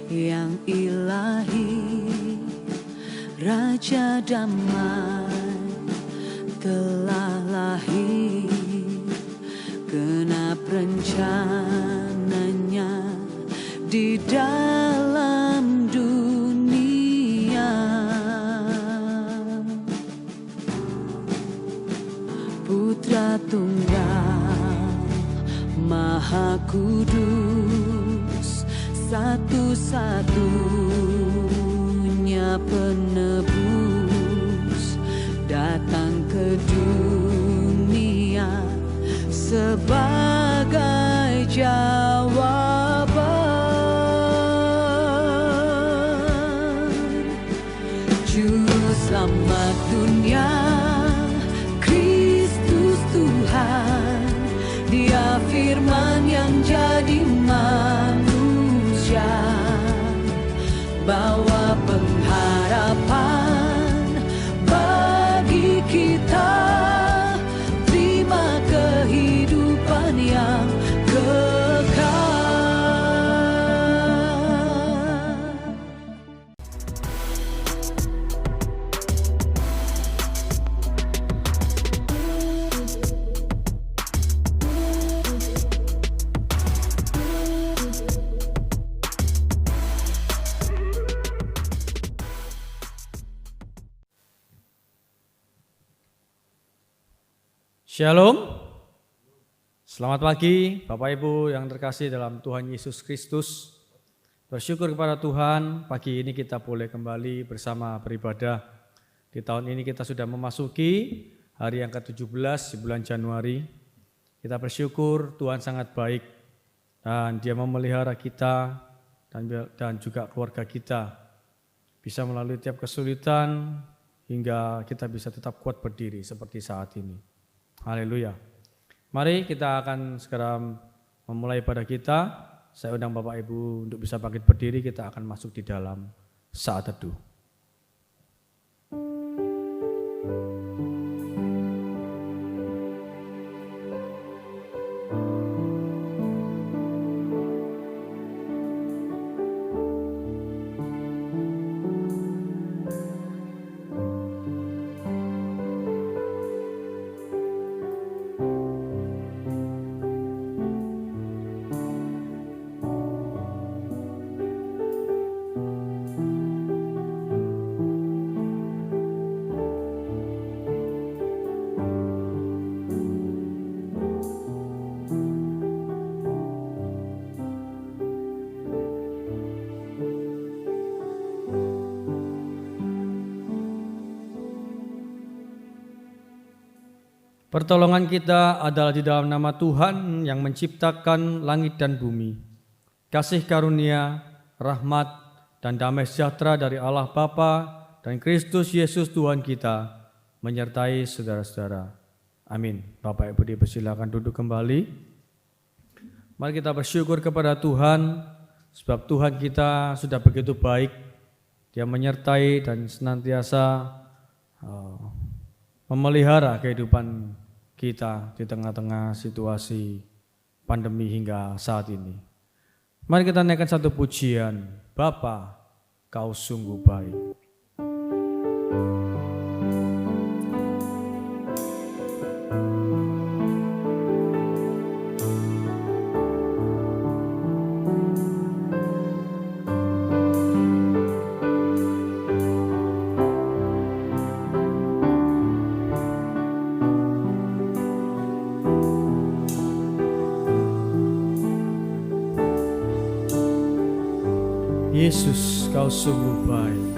yang ilahi, Raja damai telah lahir. Genap rencananya di dalam dunia. Putra Tunggal Maha Kudus, satu-satunya penebus, datang ke dunia sebagai jawaban. Juru selamat dunia, Kristus Tuhan, Dia firman yang jadi manusia, bawa pengharapan bagi kita, terima kehidupan yang kekal. Shalom, selamat pagi Bapak Ibu yang terkasih dalam Tuhan Yesus Kristus. Bersyukur kepada Tuhan, pagi ini kita boleh kembali bersama beribadah. Di tahun ini kita sudah memasuki hari yang ke-17 di bulan Januari. Kita bersyukur Tuhan sangat baik dan Dia memelihara kita dan juga keluarga kita. Bisa melalui tiap kesulitan hingga kita bisa tetap kuat berdiri seperti saat ini. Haleluya. Mari kita akan segera memulai pada kita. Saya undang Bapak Ibu untuk bisa bangkit berdiri, kita akan masuk di dalam saat teduh. Pertolongan kita adalah di dalam nama Tuhan yang menciptakan langit dan bumi. Kasih karunia, rahmat, dan damai sejahtera dari Allah Bapa dan Kristus Yesus Tuhan kita menyertai saudara-saudara. Amin. Bapak Ibu dipersilakan duduk kembali. Mari kita bersyukur kepada Tuhan, sebab Tuhan kita sudah begitu baik. Dia menyertai dan senantiasa memelihara kehidupan kita di tengah-tengah situasi pandemi hingga saat ini. Mari kita naikkan satu pujian, Bapa, Kau sungguh baik. Yesus, Kau sungguh baik.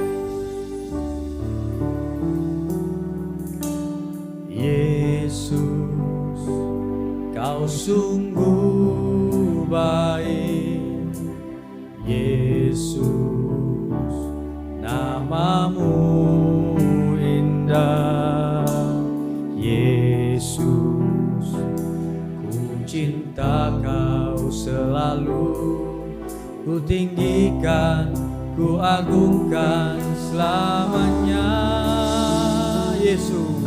Yesus, Kau sungguh baik. Yesus, namamu indah. Yesus, ku cinta Kau selalu. Ku tinggikan, ku agungkan selamanya. Yesus,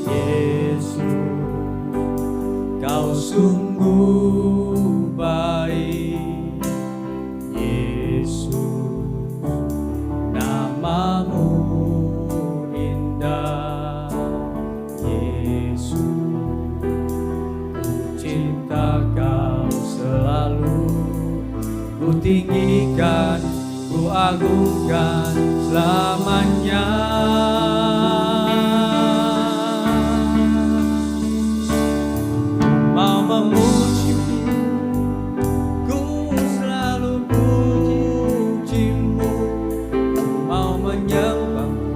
Yesus, Kau sungguh baik. Yesus, tinggikan, ku agungkan selamanya. Mau memuji-Mu, ku selalu puji-Mu. Ku mau menyembah-Mu,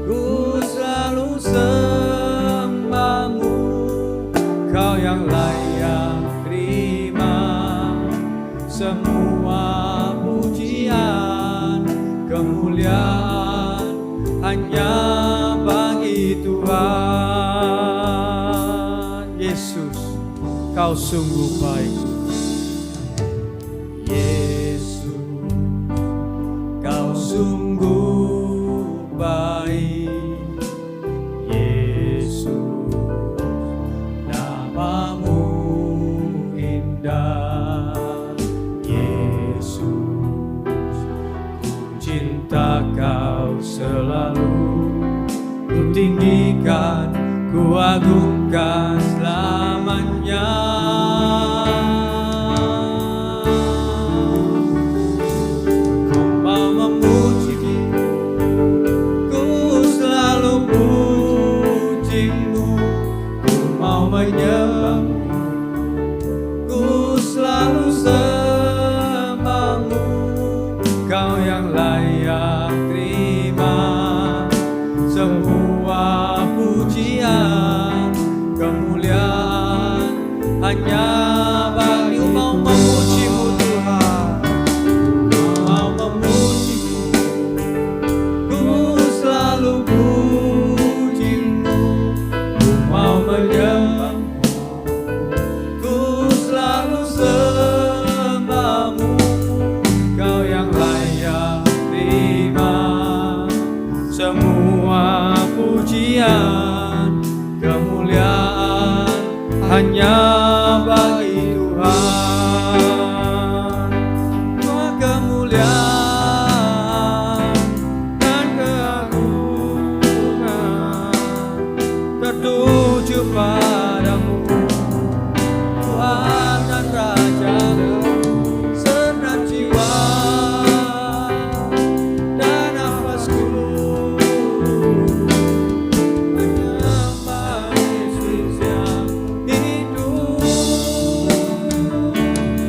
ku selalu sembah-Mu. Kau yang layak terima semua pujian, kemuliaan hanya bagi Tuhan. Yesus, Kau sungguh baik. Yesus, Kau sungguh baik. Yesus, nama-Mu indah. Yesus, ku cinta Kau selalu, ku tinggikan, ku agungkan selamanya. Ku mau memuji-Mu, ku selalu puji-Mu. Ku mau menyembah-Mu, ku selalu sembah-Mu. Kau yang layak terima semua pujian, kemuliaan hanya bagi. Ku mau memuji-Mu Tuhan, ku mau memuji-Mu, ku selalu puji-Mu. Ku mau menyembah-Mu, ku selalu sembah-Mu. Kau yang layak terima semua pujian, kemuliaan hanya bagi Tuhan. Semua kemuliaan dan keagungan tertuju padamu, Tuhan dan Raja-Ku. Segenap jiwa dan nafasku menyembah Yesus yang hidup.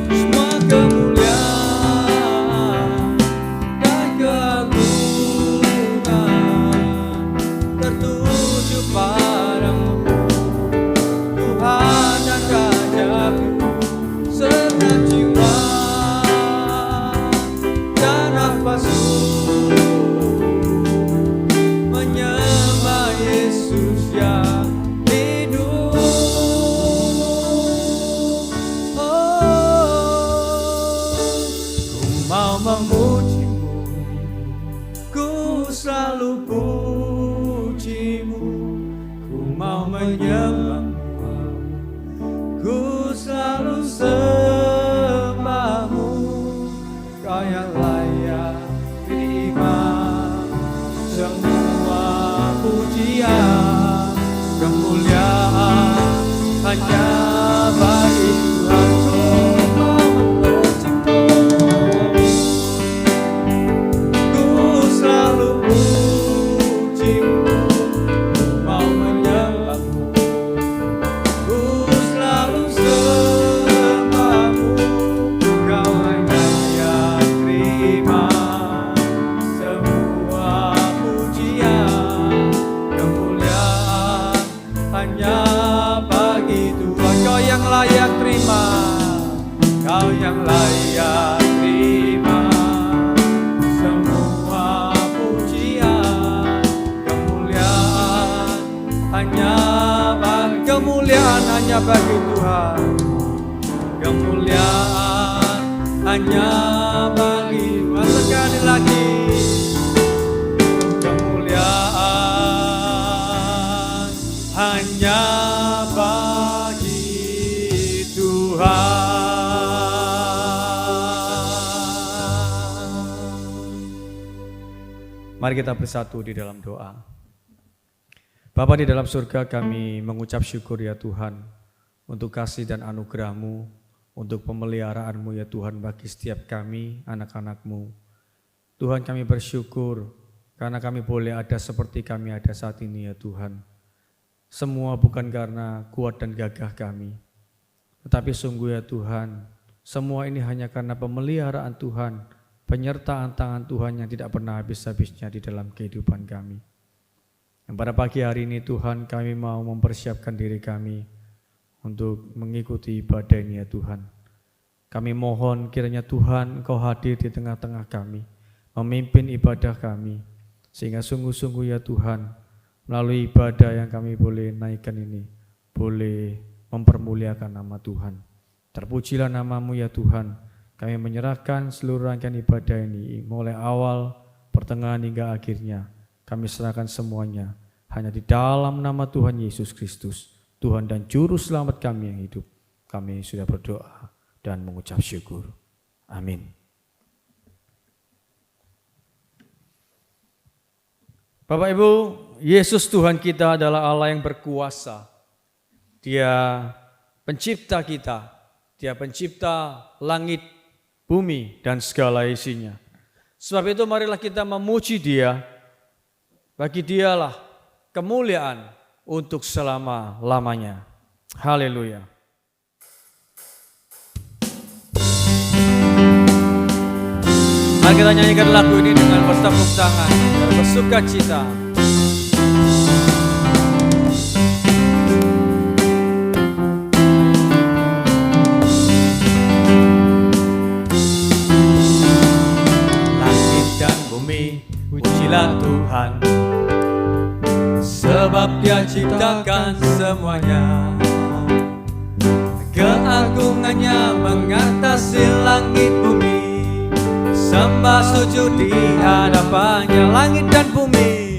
Semua kemuliaan dan keagungan tertuju padamu, Tuhan dan Raja-Ku. Segenap jiwa dan nafasku menyembah Yesus yang hidup. Ku mau memuji-Mu, ku selalu puji-Mu. Ku mau menyembah-Mu, ku selalu sembah-Mu. Kau yang layak terima semua pujian, kemuliaan hanya bagi Tuhan. Ku selalu puji-Mu, ku mau menyembah-Mu, ku selalu sembah-Mu. Kau yang layak terima semua pujian, kemuliaan hanya bagi Tuhan. Kau yang layak terima, Kau yang layak terima semua pujian, kemuliaan hanya bagi. Kemuliaan hanya bagi Tuhan, kemuliaan hanya bagi Tuhan. Sekali lagi, kemuliaan hanya bagi Tuhan. Mari kita bersatu di dalam doa. Bapa di dalam surga, kami mengucap syukur ya Tuhan untuk kasih dan anugerah-Mu untuk pemeliharaan-Mu ya Tuhan bagi setiap kami, anak-anak-Mu. Tuhan, kami bersyukur karena kami boleh ada seperti kami ada saat ini ya Tuhan. Semua bukan karena kuat dan gagah kami, tetapi sungguh ya Tuhan, semua ini hanya karena pemeliharaan Tuhan, penyertaan tangan Tuhan yang tidak pernah habis-habisnya di dalam kehidupan kami. Dan pada pagi hari ini Tuhan, kami mau mempersiapkan diri kami untuk mengikuti ibadah ini ya Tuhan. Kami mohon kiranya Tuhan Engkau hadir di tengah-tengah kami, memimpin ibadah kami, sehingga sungguh-sungguh ya Tuhan, melalui ibadah yang kami boleh naikkan ini, boleh mempermuliakan nama Tuhan. Terpujilah nama-Mu ya Tuhan. Kami menyerahkan seluruh rangkaian ibadah ini, mulai awal, pertengahan hingga akhirnya. Kami serahkan semuanya hanya di dalam nama Tuhan Yesus Kristus, Tuhan dan Juru Selamat kami yang hidup. Kami sudah berdoa dan mengucap syukur. Amin. Bapak Ibu, Yesus Tuhan kita adalah Allah yang berkuasa. Dia pencipta kita. Dia pencipta langit, bumi, dan segala isinya. Sebab itu marilah kita memuji Dia. Bagi Dialah kemuliaan untuk selama-lamanya. Haleluya. Mari kita nyanyikan lagu ini dengan bertepuk tangan dan bersuka cita. Langit dan bumi, pujilah Tuhan, sebab Dia ciptakan semuanya. Keagungannya mengatasi langit bumi, sembah sujud di hadapannya. Langit dan bumi,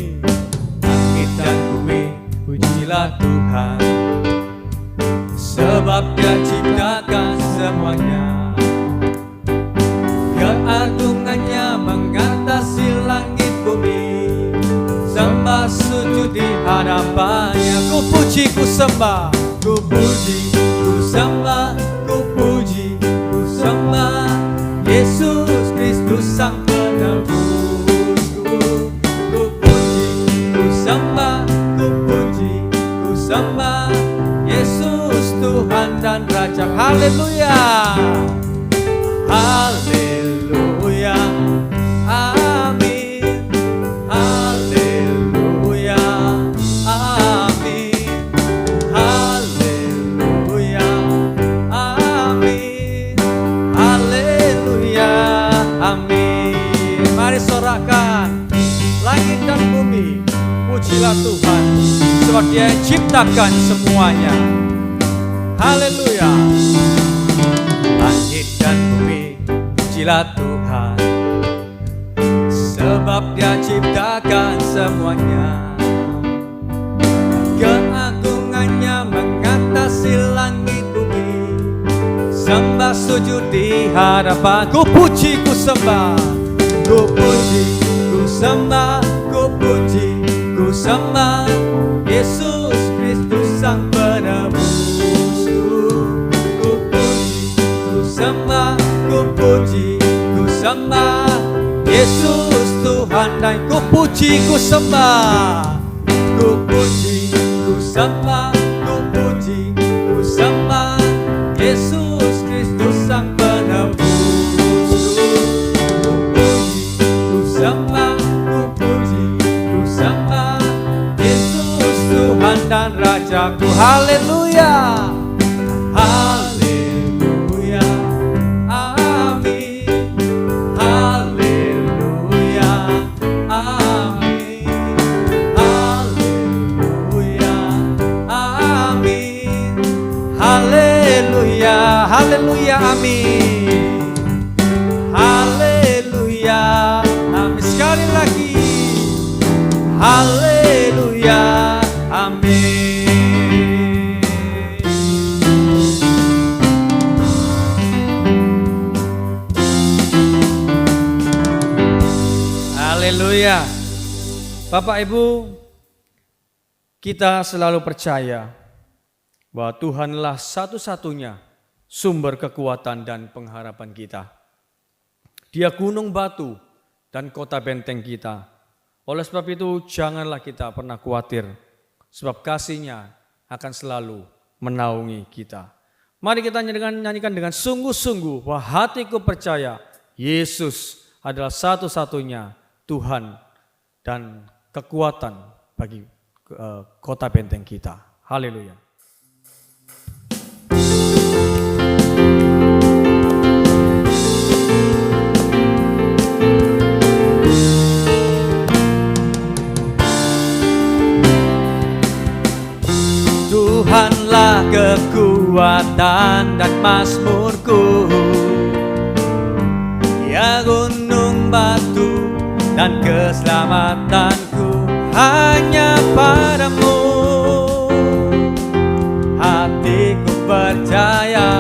pujilah Tuhan, sebab Dia ciptakan semuanya. Keagungannya mengatasi langit bumi, sembah sujud di hadapannya. Ku puji, ku sembah, ku puji, ku sembah, ku puji, ku sembah Yesus Kristus Sang Penebusku. Ku puji, ku sembah, ku puji, ku sembah Yesus Tuhan dan Raja. Haleluya, haleluya, amin, haleluya, amin, haleluya, amin, haleluya, amin. Mari sorakan, langit dan bumi, pujilah Tuhan, sebab Dia yang ciptakan semuanya. Haleluya. Langit dan bumi, pujilah Tuhan, sebab Dia ciptakan semuanya. Keagungannya mengatasi langit bumi, sembah sujud di hadapan. Ku puji, ku sembah, ku puji, ku sembah, ku puji, ku sembah Yesus Kristus Sang Penebusku. Ku puji, ku sembah, ku puji, ku sembah Yesus Tuhan dan ku puji, ku sembah, ku puji, ku sembah, ku puji, ku sembah Yesus Kristus Sang Penebusku. Ku puji, ku sembah, ku puji, ku sembah Yesus Tuhan dan Rajaku. Haleluya, haleluya, amin, haleluya, amin, haleluya, amin, haleluya, haleluya, amin, haleluya, amin. Sekali lagi, haleluya, amin. Haleluya. Bapak Ibu, kita selalu percaya bahwa Tuhanlah satu-satunya sumber kekuatan dan pengharapan kita. Dia gunung batu dan kota benteng kita. Oleh sebab itu janganlah kita pernah khawatir, sebab kasih-Nya akan selalu menaungi kita. Mari kita nyanyikan dengan sungguh-sungguh bahwa hatiku percaya Yesus adalah satu-satunya Tuhan dan kekuatan bagi kota benteng kita. Haleluya. Tuhanlah kekuatan dan mazmurku, ya gunung batu dan keselamatanku, hanya padamu hatiku percaya.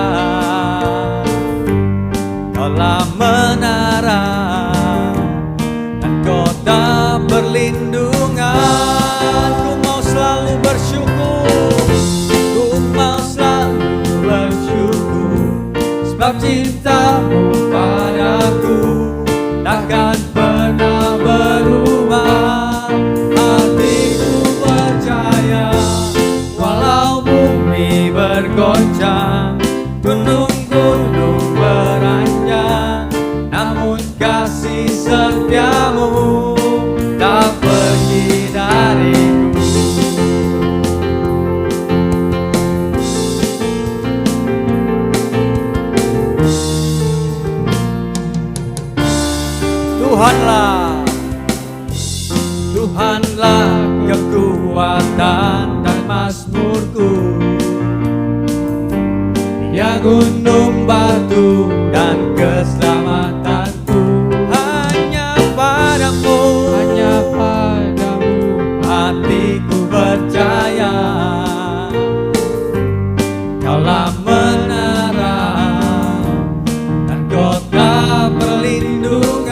Kaulah menara dan kota perlindungan. Ku mau selalu bersyukur, ku mau selalu bersyukur, sebab cintamu padaku takkan pernah berubah. Hatiku percaya, walau bumi bergoncang, gunung-gunung beranjak, namun kasih setiamu tak pergi dariku. Tuhanlah kekuatan dan mazmurku, ya gunung batu dan keselamatanku, hanya padamu hatiku percaya. Kaulah menara dan kota perlindungan.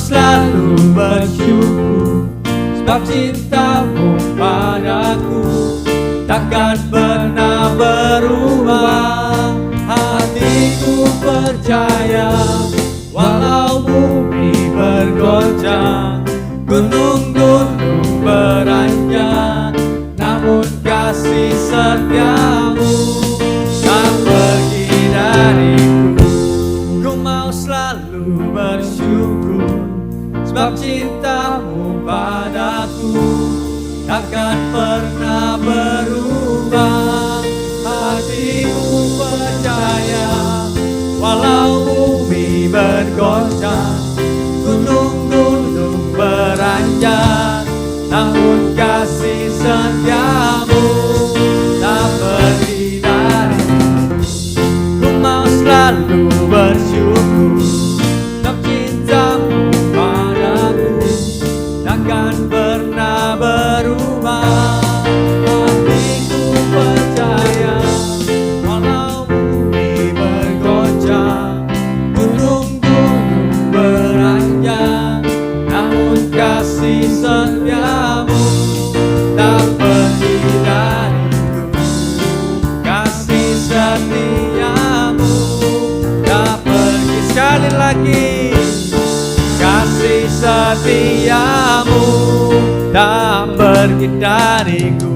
Selalu bersyukur, sebab cintamu padaku takkan pernah berubah. Hatiku percaya, walau bumi bergoncang, gunung-gunung beranjak, namun kasih setiamu tak pergi dariku. Ku mau selalu bersyukur, sebab cintamu padaku takkan pernah berubah. Hatiku percaya, walau bumi bergoncang, gunung-gunung beranjak, namun kasih setiamu tak pergi dariku. Ku mau selalu bersyukur, sebab cintamu takkan pernah berubah. Hatiku percaya, walau bumi bergoncang, gunung-gunung beranjak, namun kasih setiamu tak pergi dariku. Kasih setiamu tak pergi. Sekali lagi, kasih setiamu tak pergi dariku.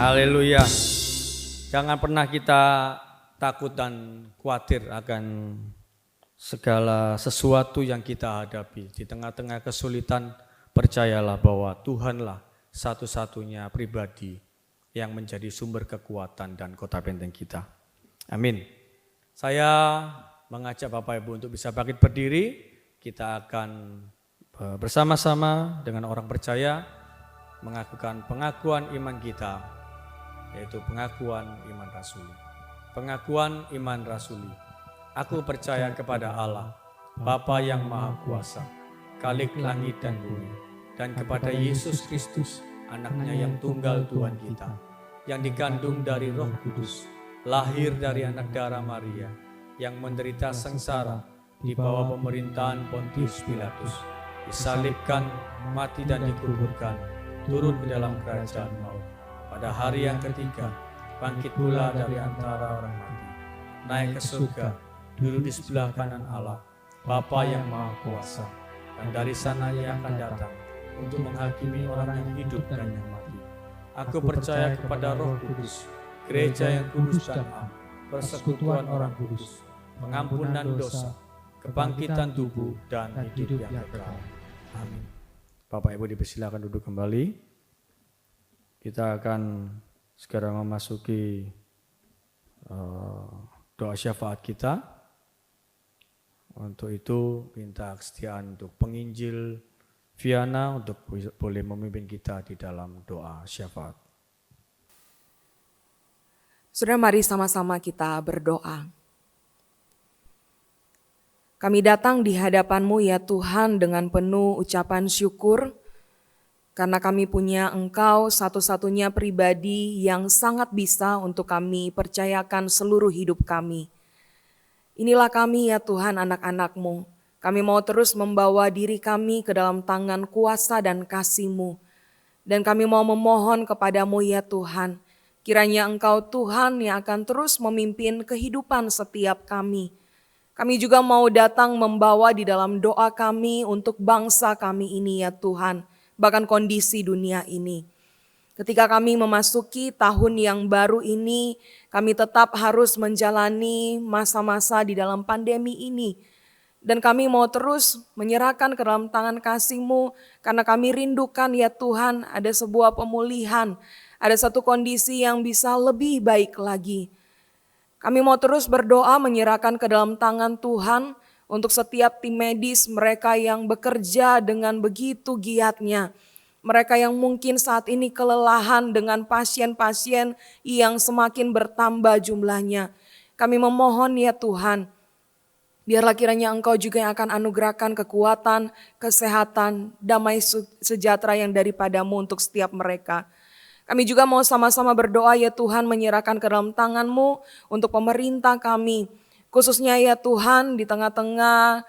Haleluya. Jangan pernah kita takut dan khawatir akan segala sesuatu yang kita hadapi. Di tengah-tengah kesulitan, percayalah bahwa Tuhanlah satu-satunya pribadi yang menjadi sumber kekuatan dan kota benteng kita. Amin. Saya mengajak Bapak Ibu untuk bisa bangkit berdiri. Kita akan bersama-sama dengan orang percaya mengakukan pengakuan iman kita, yaitu pengakuan iman rasuli. Pengakuan iman rasuli. Aku percaya kepada Allah, Bapa yang Maha Kuasa, Khalik langit dan bumi, dan kepada Yesus Kristus, anaknya yang tunggal Tuhan kita, yang dikandung dari Roh Kudus, lahir dari anak darah Maria, yang menderita sengsara di bawah pemerintahan Pontius Pilatus, disalibkan, mati dan dikuburkan, turun ke dalam kerajaan maut. Pada hari yang ketiga, bangkit pula dari antara orang mati, naik ke surga, duduk di sebelah kanan Allah, Bapa yang Maha Kuasa, dan dari sana Ia akan datang untuk menghakimi orang yang hidup dan yang mati. Aku percaya kepada Roh Kudus, gereja yang kudus dan am, persekutuan orang kudus, pengampunan dosa, kebangkitan tubuh, dan hidup yang kekal. Amin. Bapak Ibu dipersilakan duduk kembali. Kita akan segera memasuki doa syafaat kita. Untuk itu minta kesetiaan untuk penginjil Viana untuk boleh memimpin kita di dalam doa syafaat. Saudara, mari sama-sama kita berdoa. Kami datang di hadapan-Mu ya Tuhan dengan penuh ucapan syukur, karena kami punya Engkau satu-satunya pribadi yang sangat bisa untuk kami percayakan seluruh hidup kami. Inilah kami ya Tuhan, anak-anak-Mu. Kami mau terus membawa diri kami ke dalam tangan kuasa dan kasih-Mu. Dan kami mau memohon kepada-Mu ya Tuhan, kiranya Engkau Tuhan yang akan terus memimpin kehidupan setiap kami. Kami juga mau datang membawa di dalam doa kami untuk bangsa kami ini ya Tuhan, bahkan kondisi dunia ini. Ketika kami memasuki tahun yang baru ini, kami tetap harus menjalani masa-masa di dalam pandemi ini. Dan kami mau terus menyerahkan ke dalam tangan kasih-Mu, karena kami rindukan ya Tuhan ada sebuah pemulihan, ada satu kondisi yang bisa lebih baik lagi. Kami mau terus berdoa menyerahkan ke dalam tangan Tuhan untuk setiap tim medis mereka yang bekerja dengan begitu giatnya. Mereka yang mungkin saat ini kelelahan dengan pasien-pasien yang semakin bertambah jumlahnya. Kami memohon ya Tuhan, biarlah kiranya Engkau juga yang akan anugerahkan kekuatan, kesehatan, damai sejahtera yang daripada-Mu untuk setiap mereka. Kami juga mau sama-sama berdoa ya Tuhan, menyerahkan ke dalam tangan-Mu untuk pemerintah kami. Khususnya ya Tuhan di tengah-tengah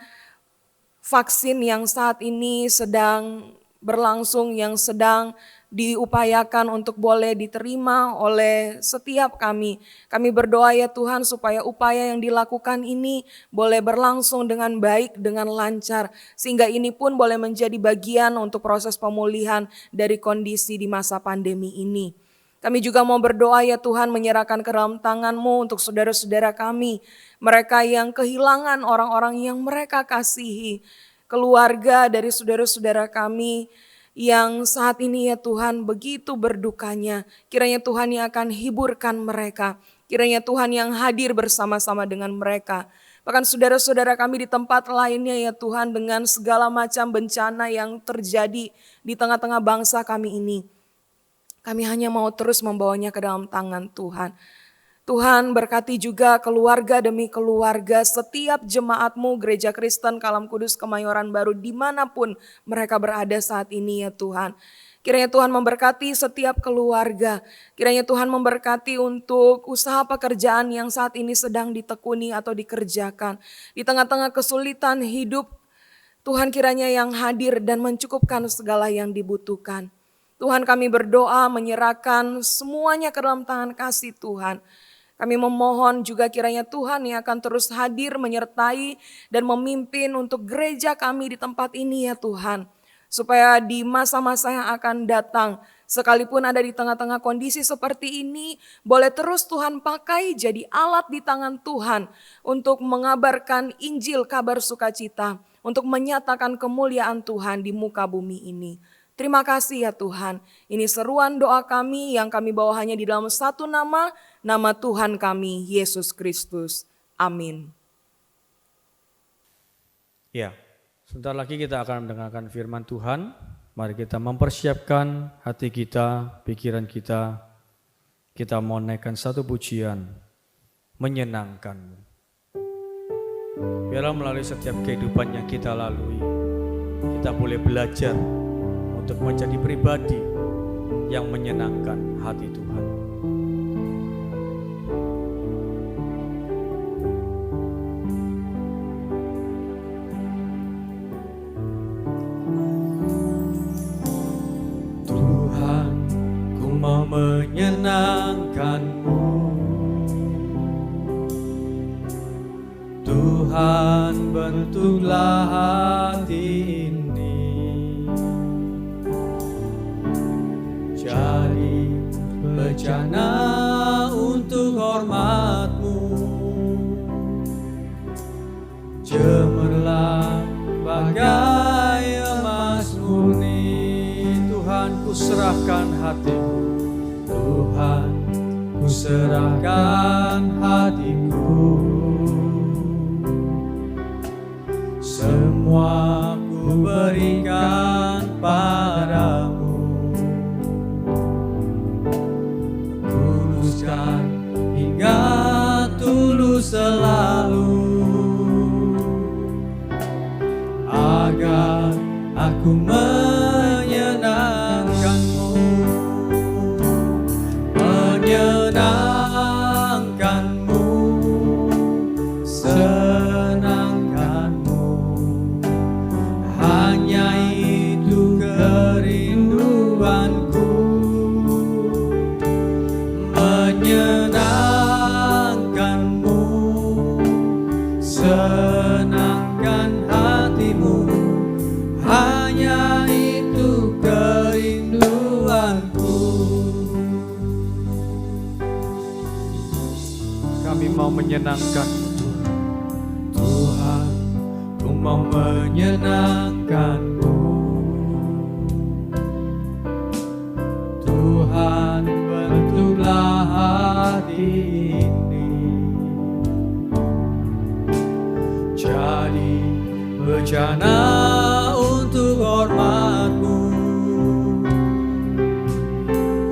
vaksin yang saat ini sedang berlangsung, yang sedang diupayakan untuk boleh diterima oleh setiap kami. Kami berdoa ya Tuhan supaya upaya yang dilakukan ini boleh berlangsung dengan baik, dengan lancar. Sehingga ini pun boleh menjadi bagian untuk proses pemulihan dari kondisi di masa pandemi ini. Kami juga mau berdoa ya Tuhan, menyerahkan ke dalam tangan-Mu untuk saudara-saudara kami. Mereka yang kehilangan orang-orang yang mereka kasihi. Keluarga dari saudara-saudara kami yang saat ini ya Tuhan begitu berdukanya. Kiranya Tuhan yang akan hiburkan mereka. Kiranya Tuhan yang hadir bersama-sama dengan mereka. Bahkan saudara-saudara kami di tempat lainnya ya Tuhan, dengan segala macam bencana yang terjadi di tengah-tengah bangsa kami ini. Kami hanya mau terus membawanya ke dalam tangan Tuhan. Tuhan berkati juga keluarga demi keluarga setiap jemaat-Mu Gereja Kristen Kalam Kudus Kemayoran Baru dimanapun mereka berada saat ini ya Tuhan. Kiranya Tuhan memberkati setiap keluarga. Kiranya Tuhan memberkati untuk usaha pekerjaan yang saat ini sedang ditekuni atau dikerjakan. Di tengah-tengah kesulitan hidup, Tuhan kiranya yang hadir dan mencukupkan segala yang dibutuhkan. Tuhan, kami berdoa menyerahkan semuanya ke dalam tangan kasih Tuhan. Kami memohon juga kiranya Tuhan yang akan terus hadir menyertai dan memimpin untuk gereja kami di tempat ini ya Tuhan. Supaya di masa-masa yang akan datang, sekalipun ada di tengah-tengah kondisi seperti ini, boleh terus Tuhan pakai jadi alat di tangan Tuhan untuk mengabarkan Injil kabar sukacita, untuk menyatakan kemuliaan Tuhan di muka bumi ini. Terima kasih ya Tuhan, ini seruan doa kami yang kami bawa hanya di dalam satu nama Tuhan kami, Yesus Kristus. Amin. Ya, sebentar lagi kita akan mendengarkan firman Tuhan. Mari kita mempersiapkan hati kita, pikiran kita. Kita mau naikkan satu pujian, menyenangkan-Mu. Biarlah melalui setiap kehidupan yang kita lalui, kita boleh belajar untuk menjadi pribadi yang menyenangkan hati Tuhan. menyenangkan-Mu. Tuhan, bentuklah hati ini jadi bejana untuk hormat-Mu. Cemerlang bagai emas murni. Tuhan, ku serahkan hatiku. Tuhan, ku serahkan hatiku. Semua ku berikan padamu. Kuluskan hingga tulus selalu, agar aku menyenangkan-Mu. Menyenangkan-Mu, senangkan-Mu. Hanya itu kerinduanku. Menyenangkan-Mu, senangkan hatimu. Hanya itu kerinduanku. Kami mau menyenangkan-Mu, Tuhan. Ku mau menyenangkan-Mu. Tuhan, bentuklah hati ini jadi bejana untuk hormat-Mu.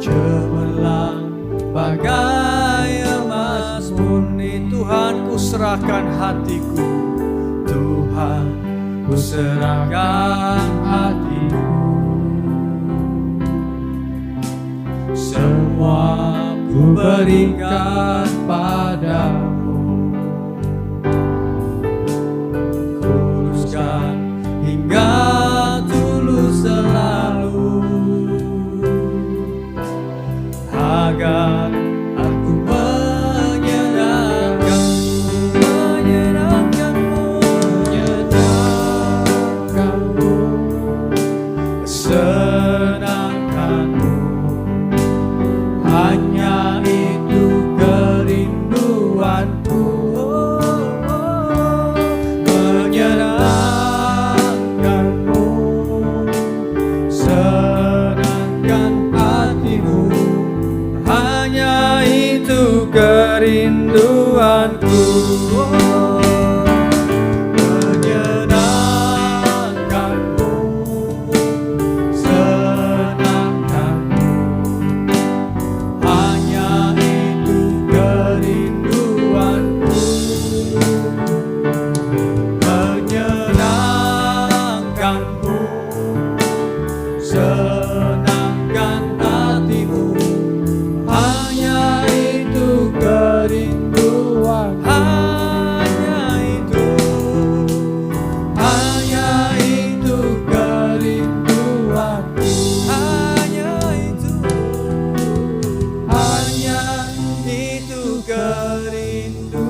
Cemerlang bagai emas murni. Tuhan, ku serahkan hatiku. Tuhan, ku serahkan hatiku. Semua ku berikan padamu. Kuluskan hingga tulus selalu, agar aku menyenangkan-Mu. Menyenangkan-Mu, senangkan-Mu. Hanya itu kerinduanku. Menyenangkan-Mu, senangkan hatimu. Hanya itu kerinduanku. Menyenangkan-Mu, senangkan-Mu. Hanya itu kerinduanku. Menyenangkan-Mu, senangkan hatimu. Hanya itu kerinduan. Hanya itu kerinduanku. Hanya itu kerinduanku.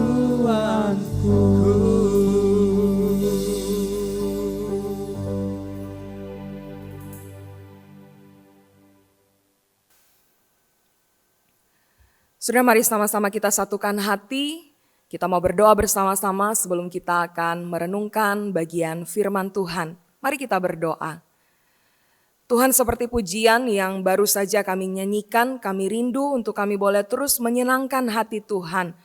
Sudah, mari sama-sama kita satukan hati. Kita mau berdoa bersama-sama sebelum kita akan merenungkan bagian firman Tuhan. Mari kita berdoa. Tuhan, seperti pujian yang baru saja kami nyanyikan, kami rindu untuk kami boleh terus menyenangkan hati Tuhan.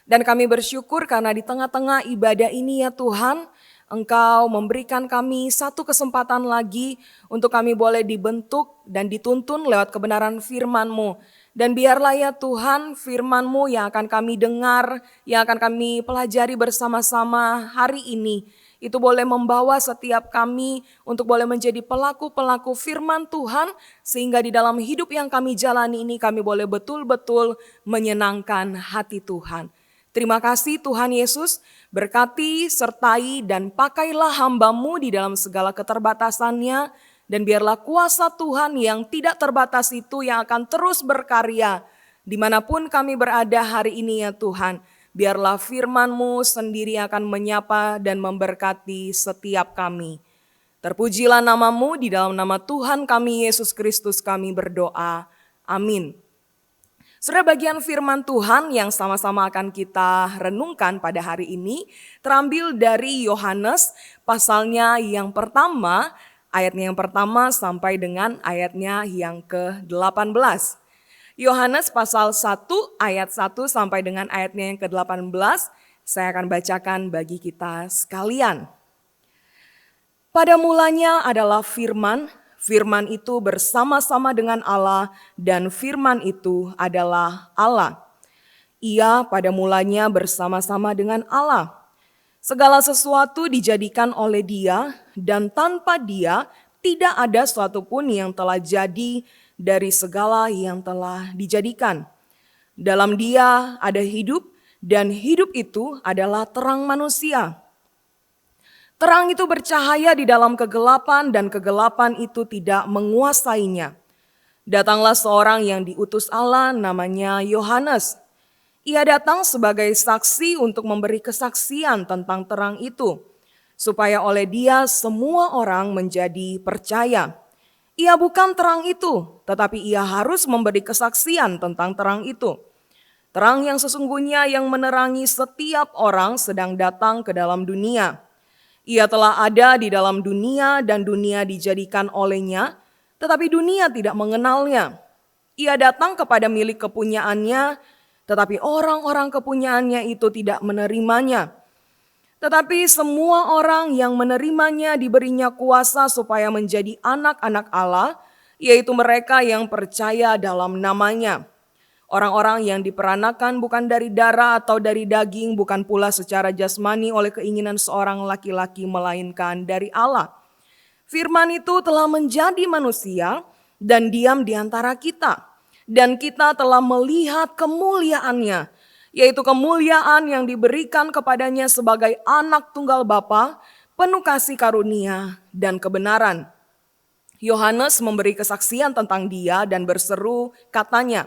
Dan kami bersyukur karena di tengah-tengah ibadah ini ya Tuhan, Engkau memberikan kami satu kesempatan lagi untuk kami boleh dibentuk dan dituntun lewat kebenaran firman-Mu. Dan biarlah ya Tuhan, firman-Mu yang akan kami dengar, yang akan kami pelajari bersama-sama hari ini, itu boleh membawa setiap kami untuk boleh menjadi pelaku-pelaku firman Tuhan, sehingga di dalam hidup yang kami jalani ini kami boleh betul-betul menyenangkan hati Tuhan. Terima kasih Tuhan Yesus, berkati, sertai, dan pakailah hamba-Mu di dalam segala keterbatasannya, dan biarlah kuasa Tuhan yang tidak terbatas itu yang akan terus berkarya Dimanapun kami berada hari ini ya Tuhan, biarlah firman-Mu sendiri akan menyapa dan memberkati setiap kami. Terpujilah nama-Mu, di dalam nama Tuhan kami Yesus Kristus kami berdoa. Amin. Saudara, bagian firman Tuhan yang sama-sama akan kita renungkan pada hari ini terambil dari Yohanes pasalnya yang pertama, ayatnya yang pertama sampai dengan ayatnya yang ke-18. Yohanes pasal 1 ayat 1 sampai dengan ayatnya yang ke-18, saya akan bacakan bagi kita sekalian. Pada mulanya adalah firman, firman itu bersama-sama dengan Allah dan firman itu adalah Allah. Ia pada mulanya bersama-sama dengan Allah. Segala sesuatu dijadikan oleh Dia dan tanpa Dia tidak ada sesuatu pun yang telah jadi dari segala yang telah dijadikan. Dalam Dia ada hidup dan hidup itu adalah terang manusia. Terang itu bercahaya di dalam kegelapan dan kegelapan itu tidak menguasainya. Datanglah seorang yang diutus Allah namanya Yohanes. Ia datang sebagai saksi untuk memberi kesaksian tentang terang itu, supaya oleh dia semua orang menjadi percaya. Ia bukan terang itu, tetapi ia harus memberi kesaksian tentang terang itu. Terang yang sesungguhnya yang menerangi setiap orang sedang datang ke dalam dunia. Ia telah ada di dalam dunia dan dunia dijadikan olehnya, tetapi dunia tidak mengenalnya. Ia datang kepada milik kepunyaannya, tetapi orang-orang kepunyaannya itu tidak menerimanya. Tetapi semua orang yang menerimanya diberinya kuasa supaya menjadi anak-anak Allah, yaitu mereka yang percaya dalam namanya. Orang-orang yang diperanakan bukan dari darah atau dari daging, bukan pula secara jasmani oleh keinginan seorang laki-laki, melainkan dari Allah. Firman itu telah menjadi manusia dan diam di antara kita. Dan kita telah melihat kemuliaannya, yaitu kemuliaan yang diberikan kepadanya sebagai anak tunggal Bapa, penuh kasih karunia dan kebenaran. Yohanes memberi kesaksian tentang dia dan berseru katanya,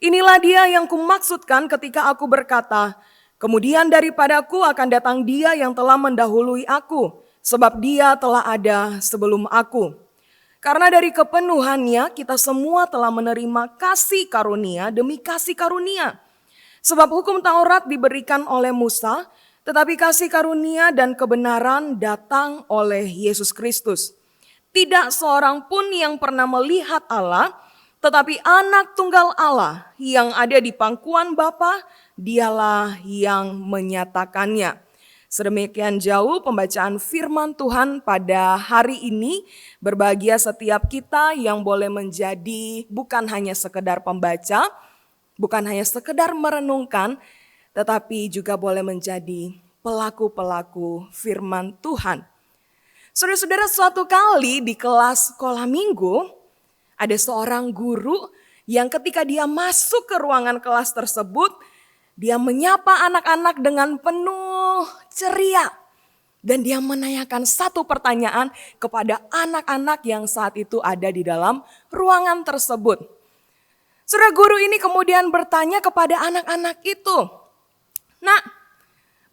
"Inilah dia yang kumaksudkan ketika aku berkata, kemudian daripadaku akan datang dia yang telah mendahului aku, sebab dia telah ada sebelum aku." Karena dari kepenuhannya kita semua telah menerima kasih karunia demi kasih karunia. Sebab hukum Taurat diberikan oleh Musa, tetapi kasih karunia dan kebenaran datang oleh Yesus Kristus. Tidak seorang pun yang pernah melihat Allah, tetapi anak tunggal Allah yang ada di pangkuan Bapa, dialah yang menyatakannya. Sedemikian jauh pembacaan firman Tuhan pada hari ini. Berbahagia setiap kita yang boleh menjadi bukan hanya sekedar pembaca, bukan hanya sekedar merenungkan, tetapi juga boleh menjadi pelaku-pelaku firman Tuhan. Saudara-saudara, suatu kali di kelas sekolah minggu, ada seorang guru yang ketika dia masuk ke ruangan kelas tersebut, dia menyapa anak-anak dengan penuh ceria. Dan dia menanyakan satu pertanyaan kepada anak-anak yang saat itu ada di dalam ruangan tersebut. Saudara, guru ini kemudian bertanya kepada anak-anak itu, "Nak,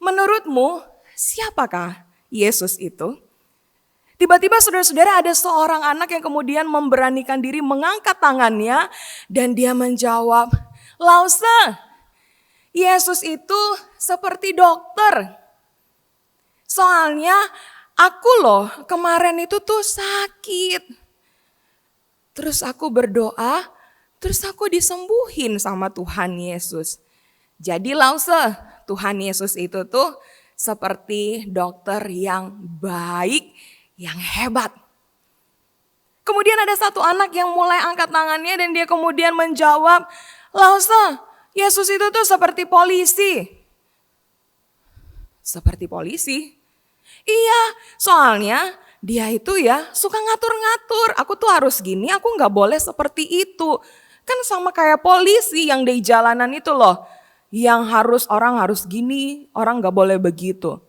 menurutmu siapakah Yesus itu?" Tiba-tiba saudara-saudara ada seorang anak yang kemudian memberanikan diri mengangkat tangannya dan dia menjawab, "Lause, Yesus itu seperti dokter. Soalnya aku loh kemarin itu tuh sakit. Terus aku berdoa, terus aku disembuhin sama Tuhan Yesus. Jadi Lause, Tuhan Yesus itu tuh seperti dokter yang baik, yang hebat." Kemudian ada satu anak yang mulai angkat tangannya dan dia kemudian menjawab, "Lause, Yesus itu tuh seperti polisi." "Seperti polisi?" "Iya, soalnya dia itu ya suka ngatur-ngatur. Aku tuh harus gini, aku gak boleh seperti itu. Kan sama kayak polisi yang di jalanan itu loh. Yang orang harus gini, orang gak boleh begitu."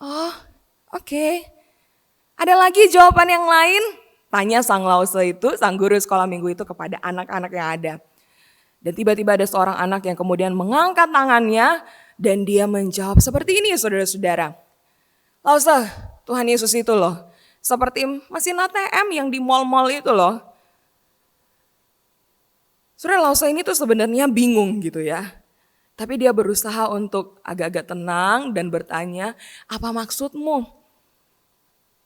"Oh, oke. Ada lagi jawaban yang lain?" tanya sang Lause itu, sang guru sekolah minggu itu kepada anak-anak yang ada. Dan tiba-tiba ada seorang anak yang kemudian mengangkat tangannya dan dia menjawab seperti ini, saudara-saudara. Lause, Tuhan Yesus itu loh, seperti mesin ATM yang di mall-mall itu loh. Saudara, Lause ini tuh sebenarnya bingung gitu ya. Tapi dia berusaha untuk agak-agak tenang dan bertanya, apa maksudmu?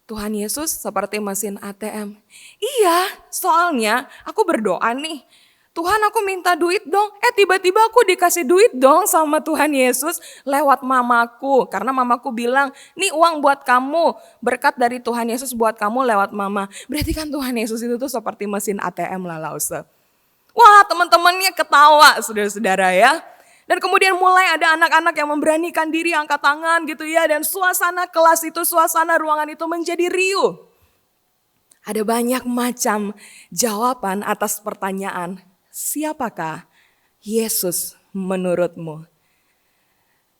Tuhan Yesus seperti mesin ATM. Iya, soalnya aku berdoa nih. Tuhan, aku minta duit dong. Tiba-tiba aku dikasih duit dong sama Tuhan Yesus lewat mamaku. Karena mamaku bilang, nih uang buat kamu. Berkat dari Tuhan Yesus buat kamu lewat mama. Berarti kan Tuhan Yesus itu tuh seperti mesin ATM lah, Lause. Wah, teman-temannya ketawa, saudara-saudara ya. Dan kemudian mulai ada anak-anak yang memberanikan diri angkat tangan gitu ya. Dan suasana kelas itu, suasana ruangan itu menjadi riuh. Ada banyak macam jawaban atas pertanyaan, siapakah Yesus menurutmu?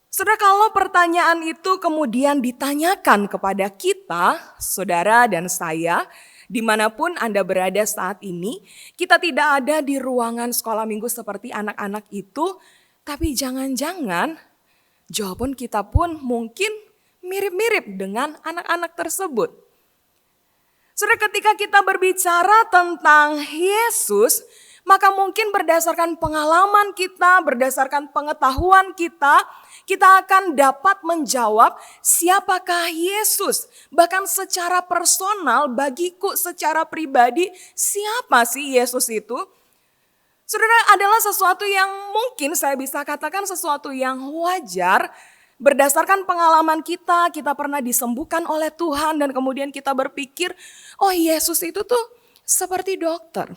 Saudara, kalau pertanyaan itu kemudian ditanyakan kepada kita, saudara dan saya, dimanapun Anda berada saat ini, kita tidak ada di ruangan sekolah minggu seperti anak-anak itu, tapi jangan-jangan jawaban kita pun mungkin mirip-mirip dengan anak-anak tersebut. Saudara, ketika kita berbicara tentang Yesus, maka mungkin berdasarkan pengalaman kita, berdasarkan pengetahuan kita, kita akan dapat menjawab siapakah Yesus. Bahkan secara personal bagiku secara pribadi, siapa sih Yesus itu? Saudara, adalah sesuatu yang mungkin saya bisa katakan sesuatu yang wajar. Berdasarkan pengalaman kita pernah disembuhkan oleh Tuhan dan kemudian kita berpikir, oh Yesus itu tuh seperti dokter.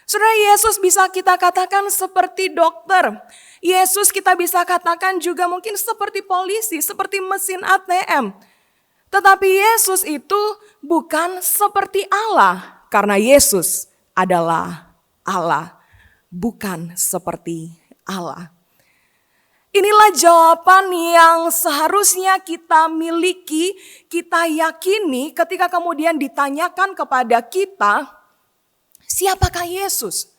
Saudara, Yesus bisa kita katakan seperti dokter. Yesus kita bisa katakan juga mungkin seperti polisi, seperti mesin ATM. Tetapi Yesus itu bukan seperti Allah. Karena Yesus adalah Allah, bukan seperti Allah. Inilah jawaban yang seharusnya kita miliki, kita yakini ketika kemudian ditanyakan kepada kita, siapakah Yesus?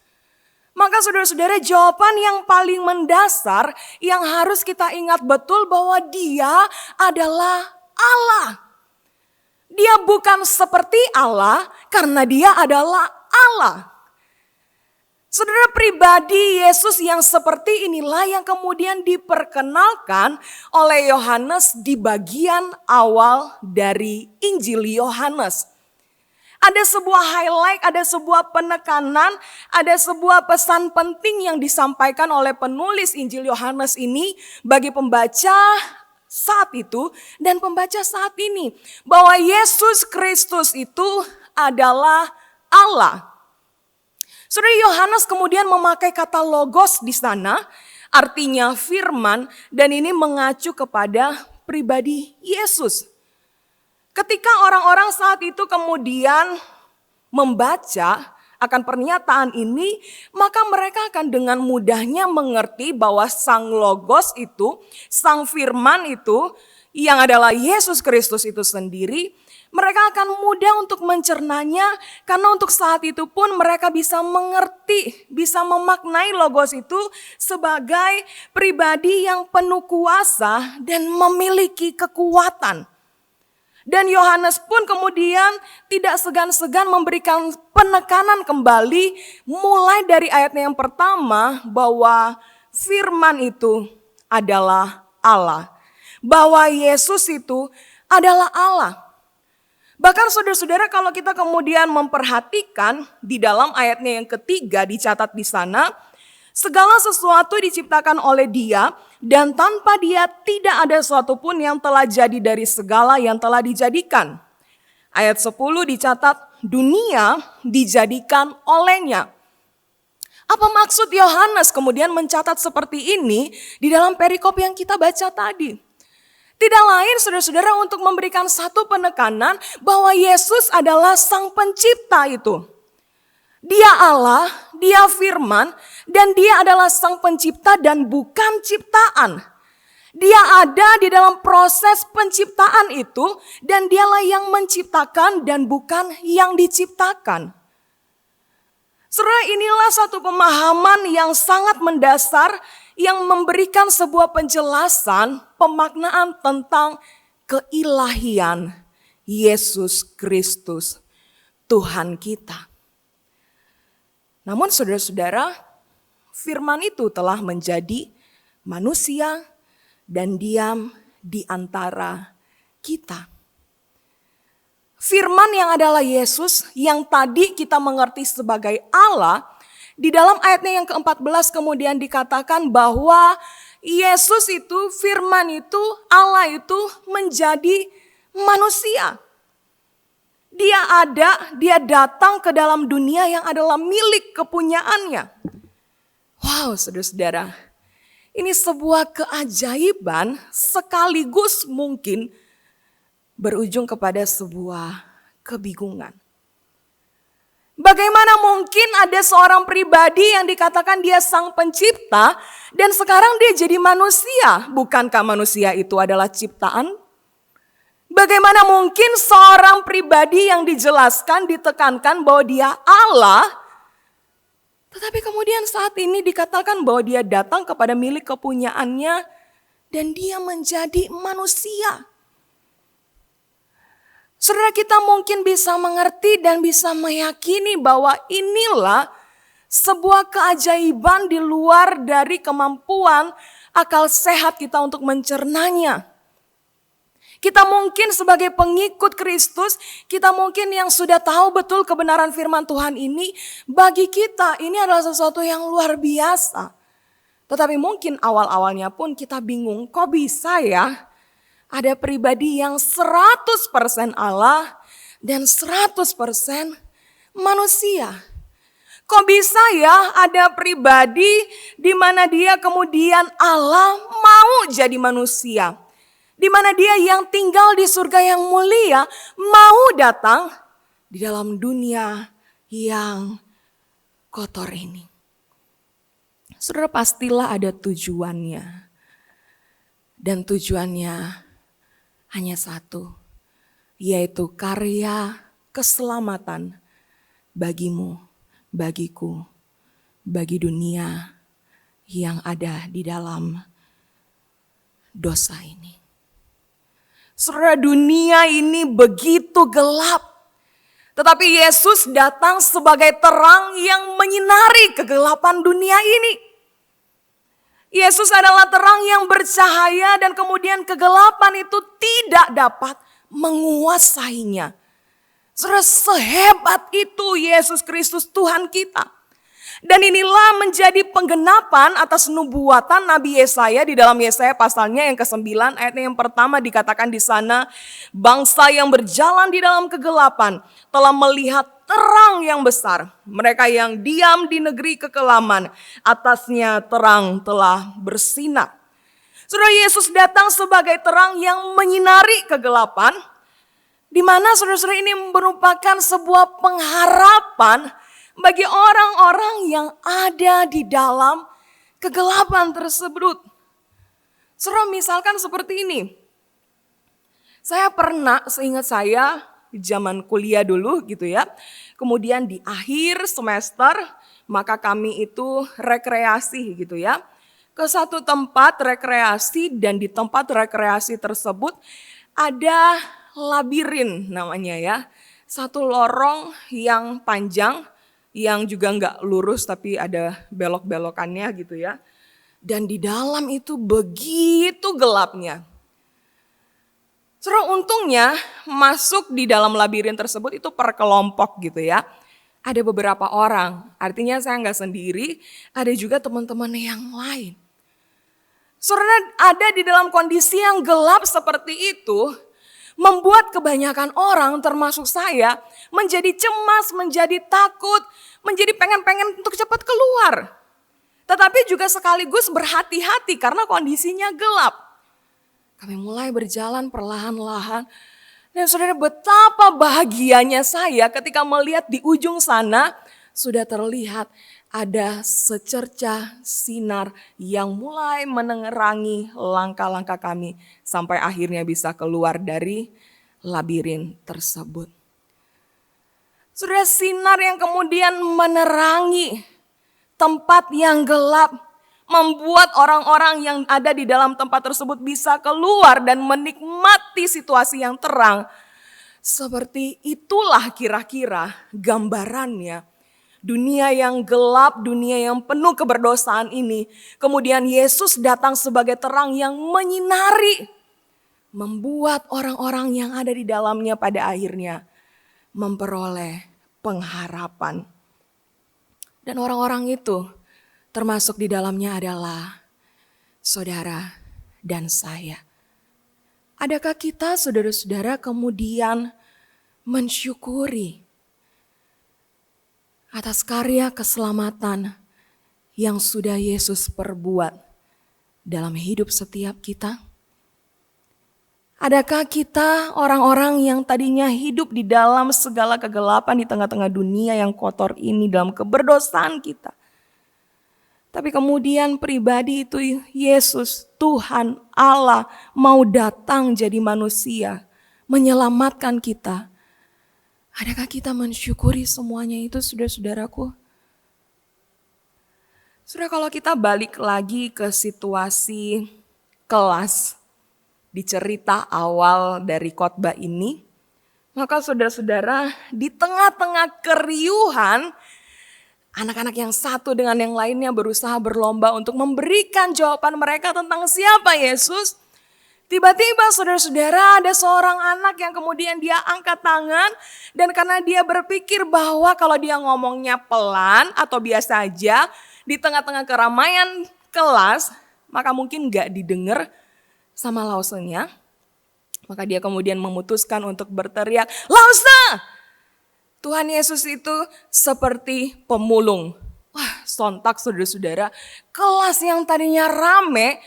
Maka saudara-saudara, jawaban yang paling mendasar yang harus kita ingat betul bahwa Dia adalah Allah. Dia bukan seperti Allah karena Dia adalah Allah. Saudara, pribadi Yesus yang seperti inilah yang kemudian diperkenalkan oleh Yohanes di bagian awal dari Injil Yohanes. Ada sebuah highlight, ada sebuah penekanan, ada sebuah pesan penting yang disampaikan oleh penulis Injil Yohanes ini bagi pembaca saat itu dan pembaca saat ini. Bahwa Yesus Kristus itu adalah Allah. Saudara, Yohanes kemudian memakai kata logos di sana, artinya firman, dan ini mengacu kepada pribadi Yesus. Ketika orang-orang saat itu kemudian membaca akan pernyataan ini, maka mereka akan dengan mudahnya mengerti bahwa sang logos itu, sang firman itu, yang adalah Yesus Kristus itu sendiri, mereka akan mudah untuk mencernanya karena untuk saat itu pun mereka bisa mengerti, bisa memaknai logos itu sebagai pribadi yang penuh kuasa dan memiliki kekuatan. Dan Yohanes pun kemudian tidak segan-segan memberikan penekanan kembali mulai dari ayatnya yang pertama bahwa firman itu adalah Allah. Bahwa Yesus itu adalah Allah. Bahkan saudara-saudara, kalau kita kemudian memperhatikan di dalam ayatnya yang ketiga dicatat di sana, segala sesuatu diciptakan oleh Dia dan tanpa Dia tidak ada sesuatu pun yang telah jadi dari segala yang telah dijadikan. Ayat 10 dicatat, dunia dijadikan olehnya. Apa maksud Yohanes kemudian mencatat seperti ini di dalam perikop yang kita baca tadi? Tidak lain saudara-saudara untuk memberikan satu penekanan bahwa Yesus adalah sang pencipta itu. Dia Allah, Dia firman, dan Dia adalah sang pencipta dan bukan ciptaan. Dia ada di dalam proses penciptaan itu dan Dialah yang menciptakan dan bukan yang diciptakan. Saudara, inilah satu pemahaman yang sangat mendasar yang memberikan sebuah penjelasan, pemaknaan tentang keilahian Yesus Kristus, Tuhan kita. Namun saudara-saudara, firman itu telah menjadi manusia dan diam di antara kita. Firman yang adalah Yesus yang tadi kita mengerti sebagai Allah, di dalam ayatnya yang ke-14 kemudian dikatakan bahwa Yesus itu, firman itu, Allah itu menjadi manusia. Dia datang ke dalam dunia yang adalah milik kepunyaannya. Wow, saudara-saudara, ini sebuah keajaiban sekaligus mungkin berujung kepada sebuah kebingungan. Bagaimana mungkin ada seorang pribadi yang dikatakan dia sang pencipta dan sekarang dia jadi manusia? Bukankah manusia itu adalah ciptaan? Bagaimana mungkin seorang pribadi yang dijelaskan, ditekankan bahwa dia Allah, tetapi kemudian saat ini dikatakan bahwa dia datang kepada milik kepunyaannya dan dia menjadi manusia. Saudara, kita mungkin bisa mengerti dan bisa meyakini bahwa inilah sebuah keajaiban di luar dari kemampuan akal sehat kita untuk mencernanya. Kita mungkin sebagai pengikut Kristus, kita mungkin yang sudah tahu betul kebenaran firman Tuhan ini, bagi kita ini adalah sesuatu yang luar biasa. Tetapi mungkin awal-awalnya pun kita bingung, kok bisa ya? Ada pribadi yang 100% Allah dan 100% manusia. Kok bisa ya ada pribadi di mana dia kemudian Allah mau jadi manusia. Di mana dia yang tinggal di surga yang mulia mau datang di dalam dunia yang kotor ini. Saudara, pastilah ada tujuannya. Dan tujuannya hanya satu, yaitu karya keselamatan bagimu, bagiku, bagi dunia yang ada di dalam dosa ini. Saudara, dunia ini begitu gelap, tetapi Yesus datang sebagai terang yang menyinari kegelapan dunia ini. Yesus adalah terang yang bercahaya dan kemudian kegelapan itu tidak dapat menguasainya. Saudara, sehebat itu Yesus Kristus Tuhan kita. Dan inilah menjadi penggenapan atas nubuatan Nabi Yesaya di dalam Yesaya pasalnya yang ke-9 ayatnya yang pertama dikatakan di sana, bangsa yang berjalan di dalam kegelapan telah melihat terang yang besar. Mereka yang diam di negeri kekelaman, atasnya terang telah bersinar. Saudara, Yesus datang sebagai terang yang menyinari kegelapan, di mana saudara-saudara ini merupakan sebuah pengharapan bagi orang-orang yang ada di dalam kegelapan tersebut. Saudara, misalkan seperti ini. Saya pernah, seingat saya, zaman kuliah dulu gitu ya. Kemudian di akhir semester, maka kami itu rekreasi gitu ya. Ke satu tempat rekreasi dan di tempat rekreasi tersebut ada labirin namanya ya. Satu lorong yang panjang, yang juga nggak lurus tapi ada belok-belokannya gitu ya. Dan di dalam itu begitu gelapnya. Saudara, untungnya masuk di dalam labirin tersebut itu per kelompok gitu ya. Ada beberapa orang, artinya saya nggak sendiri, ada juga teman-teman yang lain. Saudara, ada di dalam kondisi yang gelap seperti itu, membuat kebanyakan orang termasuk saya menjadi cemas, menjadi takut, menjadi pengen-pengen untuk cepat keluar. Tetapi juga sekaligus berhati-hati karena kondisinya gelap. Kami mulai berjalan perlahan-lahan. Dan saudara, betapa bahagianya saya ketika melihat di ujung sana sudah terlihat ada secercah sinar yang mulai menerangi langkah-langkah kami sampai akhirnya bisa keluar dari labirin tersebut. Saudara, sinar yang kemudian menerangi tempat yang gelap, membuat orang-orang yang ada di dalam tempat tersebut bisa keluar dan menikmati situasi yang terang. Seperti itulah kira-kira gambarannya. Dunia yang gelap, dunia yang penuh keberdosaan ini. Kemudian Yesus datang sebagai terang yang menyinari. Membuat orang-orang yang ada di dalamnya pada akhirnya memperoleh pengharapan. Dan orang-orang itu termasuk di dalamnya adalah saudara dan saya. Adakah kita saudara-saudara kemudian mensyukuri atas karya keselamatan yang sudah Yesus perbuat dalam hidup setiap kita? Adakah kita orang-orang yang tadinya hidup di dalam segala kegelapan di tengah-tengah dunia yang kotor ini dalam keberdosaan kita? Tapi kemudian pribadi itu Yesus, Tuhan, Allah mau datang jadi manusia, menyelamatkan kita. Adakah kita mensyukuri semuanya itu saudara-saudaraku? Saudara, kalau kita balik lagi ke situasi kelas di cerita awal dari khotbah ini, maka saudara-saudara di tengah-tengah keriuhan, anak-anak yang satu dengan yang lainnya berusaha berlomba untuk memberikan jawaban mereka tentang siapa Yesus. Tiba-tiba saudara-saudara ada seorang anak yang kemudian dia angkat tangan. Dan karena dia berpikir bahwa kalau dia ngomongnya pelan atau biasa aja di tengah-tengah keramaian kelas, maka mungkin gak didengar sama Lausenya. Maka dia kemudian memutuskan untuk berteriak, "Lause!" Tuhan Yesus itu seperti pemulung. Wah, sontak saudara-saudara, kelas yang tadinya rame,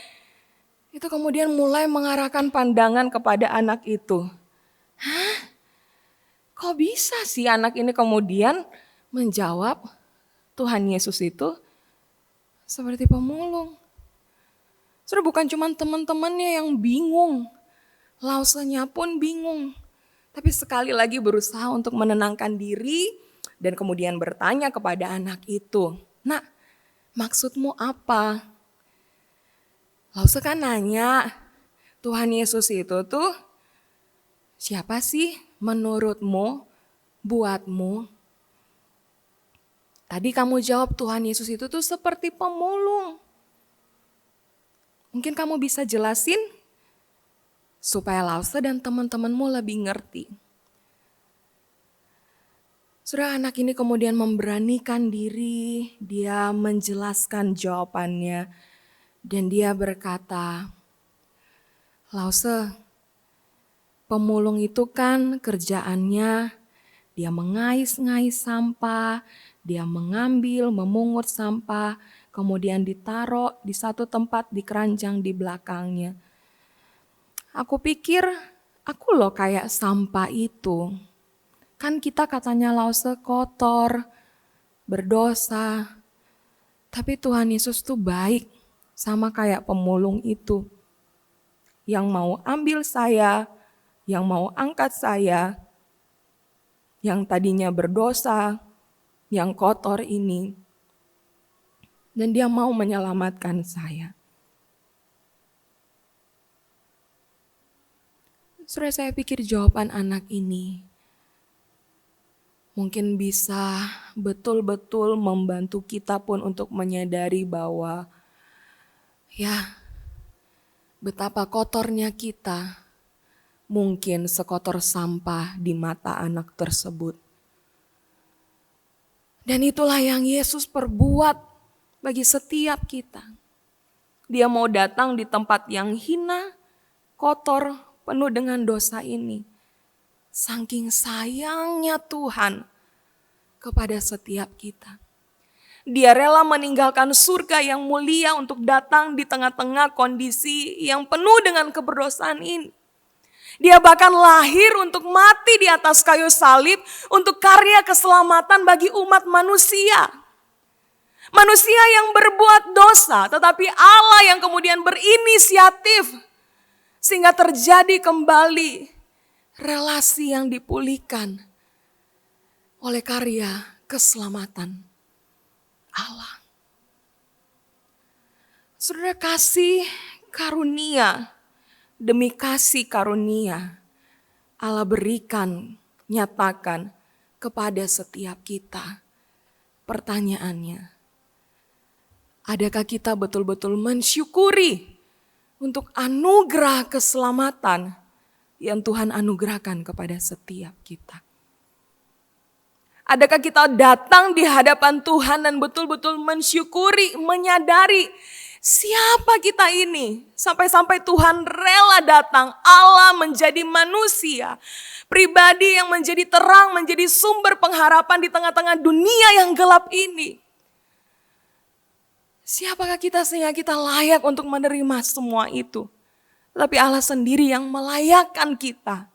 itu kemudian mulai mengarahkan pandangan kepada anak itu. Hah? Kok bisa sih anak ini kemudian menjawab Tuhan Yesus itu seperti pemulung? Saudara, bukan cuma teman-temannya yang bingung, Lausenya pun bingung. Tapi sekali lagi berusaha untuk menenangkan diri dan kemudian bertanya kepada anak itu, "Nak, maksudmu apa?" Lause kan nanya, Tuhan Yesus itu tuh siapa sih menurutmu, buatmu? Tadi kamu jawab Tuhan Yesus itu tuh seperti pemulung. Mungkin kamu bisa jelasin supaya Lause dan teman-temanmu lebih ngerti. Saudara, anak ini kemudian memberanikan diri, dia menjelaskan jawabannya. Dan dia berkata, "Lause, pemulung itu kan kerjaannya dia mengais-ngais sampah, dia mengambil, memungut sampah, kemudian ditaruh di satu tempat di keranjang di belakangnya. Aku pikir aku loh kayak sampah itu. Kan kita katanya Lause kotor, berdosa. Tapi Tuhan Yesus tuh baik sama kayak pemulung itu. Yang mau ambil saya, yang mau angkat saya, yang tadinya berdosa, yang kotor ini. Dan dia mau menyelamatkan saya." Saudara, saya pikir jawaban anak ini mungkin bisa betul-betul membantu kita pun untuk menyadari bahwa ya betapa kotornya kita, mungkin sekotor sampah di mata anak tersebut. Dan itulah yang Yesus perbuat bagi setiap kita. Dia mau datang di tempat yang hina, kotor, penuh dengan dosa ini. Saking sayangnya Tuhan kepada setiap kita. Dia rela meninggalkan surga yang mulia untuk datang di tengah-tengah kondisi yang penuh dengan keberdosaan ini. Dia bahkan lahir untuk mati di atas kayu salib untuk karya keselamatan bagi umat manusia. Manusia yang berbuat dosa, tetapi Allah yang kemudian berinisiatif sehingga terjadi kembali relasi yang dipulihkan oleh karya keselamatan Allah. Saudara, kasih karunia demi kasih karunia Allah berikan, nyatakan kepada setiap kita. Pertanyaannya, adakah kita betul-betul mensyukuri untuk anugerah keselamatan yang Tuhan anugerahkan kepada setiap kita? Adakah kita datang di hadapan Tuhan dan betul-betul mensyukuri, menyadari siapa kita ini? Sampai-sampai Tuhan rela datang, Allah menjadi manusia. Pribadi yang menjadi terang, menjadi sumber pengharapan di tengah-tengah dunia yang gelap ini. Siapakah kita sehingga kita layak untuk menerima semua itu? Tapi Allah sendiri yang melayakkan kita.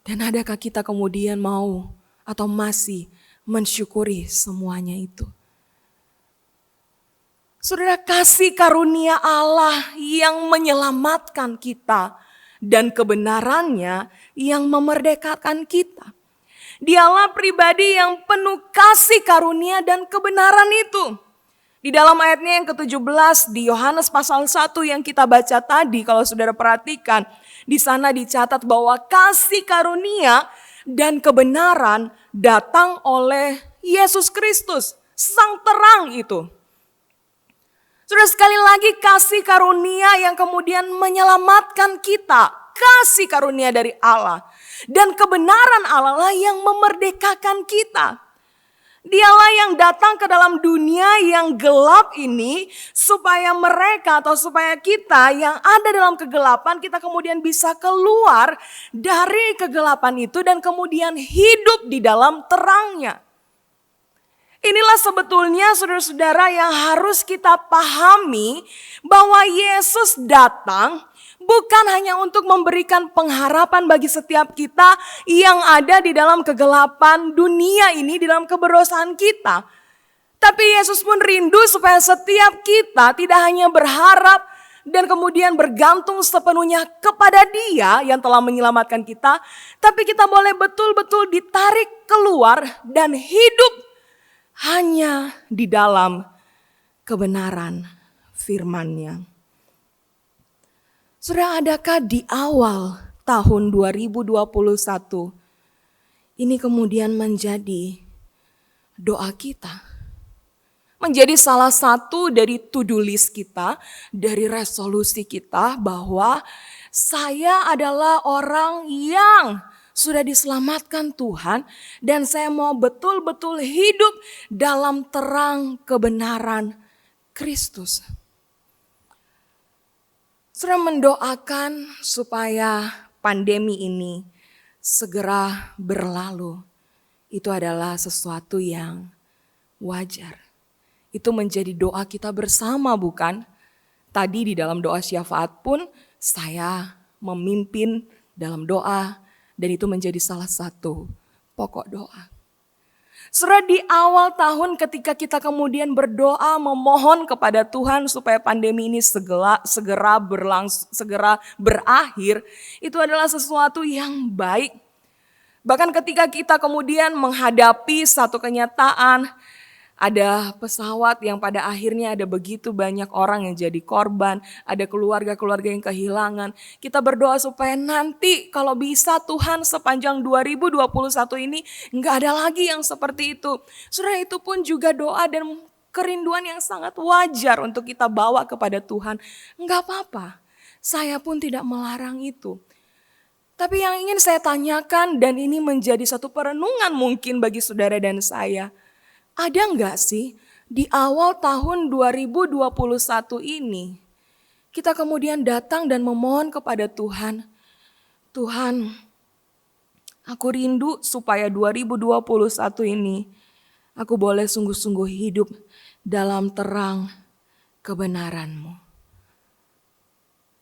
Dan adakah kita kemudian mau atau masih mensyukuri semuanya itu? Saudara, kasih karunia Allah yang menyelamatkan kita dan kebenarannya yang memerdekakan kita. Dialah pribadi yang penuh kasih karunia dan kebenaran itu. Di dalam ayatnya yang ke-17 di Yohanes pasal 1 yang kita baca tadi, kalau saudara perhatikan, di sana dicatat bahwa kasih karunia dan kebenaran datang oleh Yesus Kristus, sang terang itu. Saudara, sekali lagi kasih karunia yang kemudian menyelamatkan kita, kasih karunia dari Allah. Dan kebenaran Allah lah yang memerdekakan kita. Dialah yang datang ke dalam dunia yang gelap ini supaya mereka atau supaya kita yang ada dalam kegelapan, kita kemudian bisa keluar dari kegelapan itu dan kemudian hidup di dalam terangnya. Inilah sebetulnya saudara-saudara yang harus kita pahami, bahwa Yesus datang bukan hanya untuk memberikan pengharapan bagi setiap kita yang ada di dalam kegelapan dunia ini, di dalam keberdosan kita. Tapi Yesus pun rindu supaya setiap kita tidak hanya berharap dan kemudian bergantung sepenuhnya kepada Dia yang telah menyelamatkan kita, tapi kita boleh betul-betul ditarik keluar dan hidup hanya di dalam kebenaran firman-Nya. Saudara, adakah di awal tahun 2021 ini kemudian menjadi doa kita? Menjadi salah satu dari to-do list kita, dari resolusi kita, bahwa saya adalah orang yang sudah diselamatkan Tuhan dan saya mau betul-betul hidup dalam terang kebenaran Kristus. Saudara, mendoakan supaya pandemi ini segera berlalu, itu adalah sesuatu yang wajar. Itu menjadi doa kita bersama, bukan? Tadi di dalam doa syafaat pun saya memimpin dalam doa, dan itu menjadi salah satu pokok doa. Saudara, di awal tahun ketika kita kemudian berdoa memohon kepada Tuhan supaya pandemi ini segera berakhir, itu adalah sesuatu yang baik. Bahkan ketika kita kemudian menghadapi satu kenyataan, ada pesawat yang pada akhirnya ada begitu banyak orang yang jadi korban, ada keluarga-keluarga yang kehilangan. Kita berdoa supaya nanti kalau bisa Tuhan sepanjang 2021 ini enggak ada lagi yang seperti itu. Saudara, itu pun juga doa dan kerinduan yang sangat wajar untuk kita bawa kepada Tuhan. Enggak apa-apa, saya pun tidak melarang itu. Tapi yang ingin saya tanyakan, dan ini menjadi satu perenungan mungkin bagi saudara dan saya, ada enggak sih di awal tahun 2021 ini kita kemudian datang dan memohon kepada Tuhan, Tuhan, aku rindu supaya 2021 ini aku boleh sungguh-sungguh hidup dalam terang kebenaran-Mu.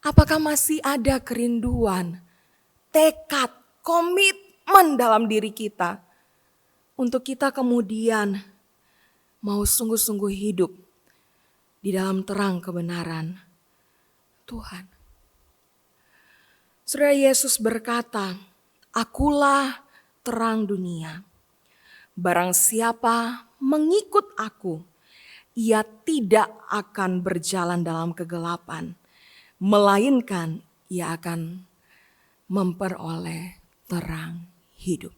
Apakah masih ada kerinduan, tekad, komitmen dalam diri kita untuk kita kemudian mau sungguh-sungguh hidup di dalam terang kebenaran Tuhan? Saudara, Yesus berkata, akulah terang dunia. Barang siapa mengikut aku, ia tidak akan berjalan dalam kegelapan, melainkan ia akan memperoleh terang hidup.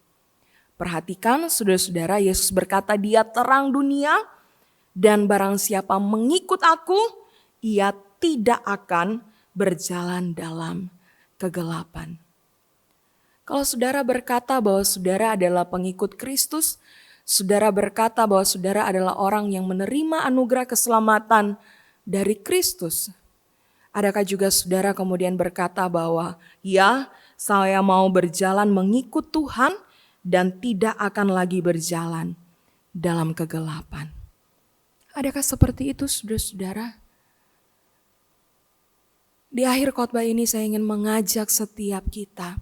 Perhatikan saudara-saudara, Yesus berkata dia terang dunia dan barang siapa mengikut aku, ia tidak akan berjalan dalam kegelapan. Kalau saudara berkata bahwa saudara adalah pengikut Kristus, saudara berkata bahwa saudara adalah orang yang menerima anugerah keselamatan dari Kristus. Adakah juga saudara kemudian berkata bahwa ya, saya mau berjalan mengikut Tuhan dan tidak akan lagi berjalan dalam kegelapan. Adakah seperti itu saudara-saudara? Di akhir khotbah ini saya ingin mengajak setiap kita.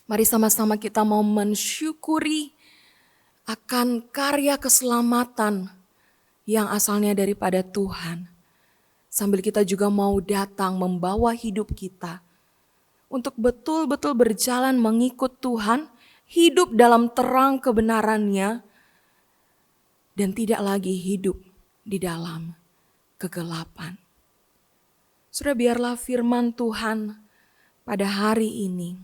Mari sama-sama kita mau mensyukuri akan karya keselamatan yang asalnya daripada Tuhan. Sambil kita juga mau datang membawa hidup kita untuk betul-betul berjalan mengikut Tuhan, hidup dalam terang kebenarannya, dan tidak lagi hidup di dalam kegelapan. Saudara, biarlah firman Tuhan pada hari ini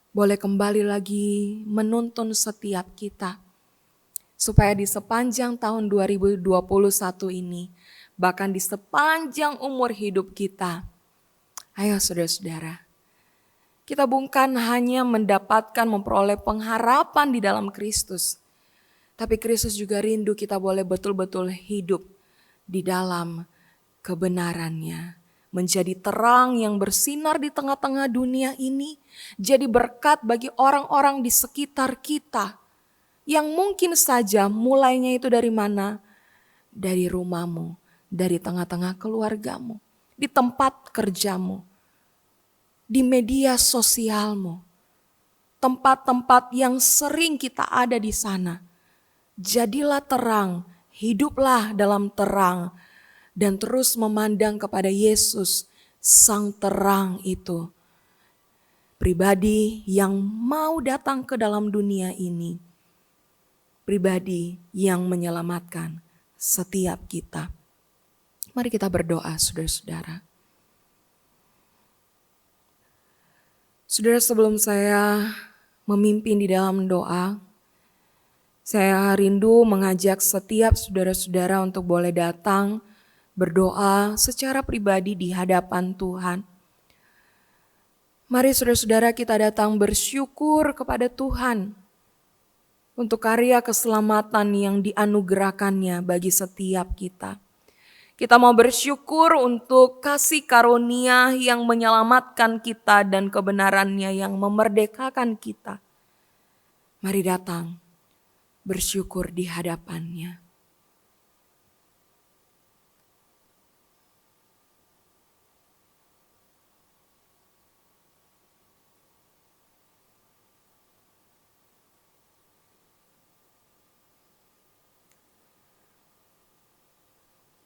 boleh kembali lagi menuntun setiap kita, supaya di sepanjang tahun 2021 ini, bahkan di sepanjang umur hidup kita, ayo saudara-saudara, kita bukan hanya memperoleh pengharapan di dalam Kristus, tapi Kristus juga rindu kita boleh betul-betul hidup di dalam kebenarannya. Menjadi terang yang bersinar di tengah-tengah dunia ini, jadi berkat bagi orang-orang di sekitar kita. Yang mungkin saja mulainya itu dari mana? Dari rumahmu, dari tengah-tengah keluargamu, di tempat kerjamu, di media sosialmu, tempat-tempat yang sering kita ada di sana. Jadilah terang, hiduplah dalam terang, dan terus memandang kepada Yesus, sang terang itu. Pribadi yang mau datang ke dalam dunia ini, pribadi yang menyelamatkan setiap kita. Mari kita berdoa, saudara-saudara. Saudara, sebelum saya memimpin di dalam doa, saya rindu mengajak setiap saudara-saudara untuk boleh datang berdoa secara pribadi di hadapan Tuhan. Mari saudara-saudara kita datang bersyukur kepada Tuhan untuk karya keselamatan yang dianugerahkannya bagi setiap kita. Kita mau bersyukur untuk kasih karunia yang menyelamatkan kita dan kebenarannya yang memerdekakan kita. Mari datang bersyukur di hadapannya.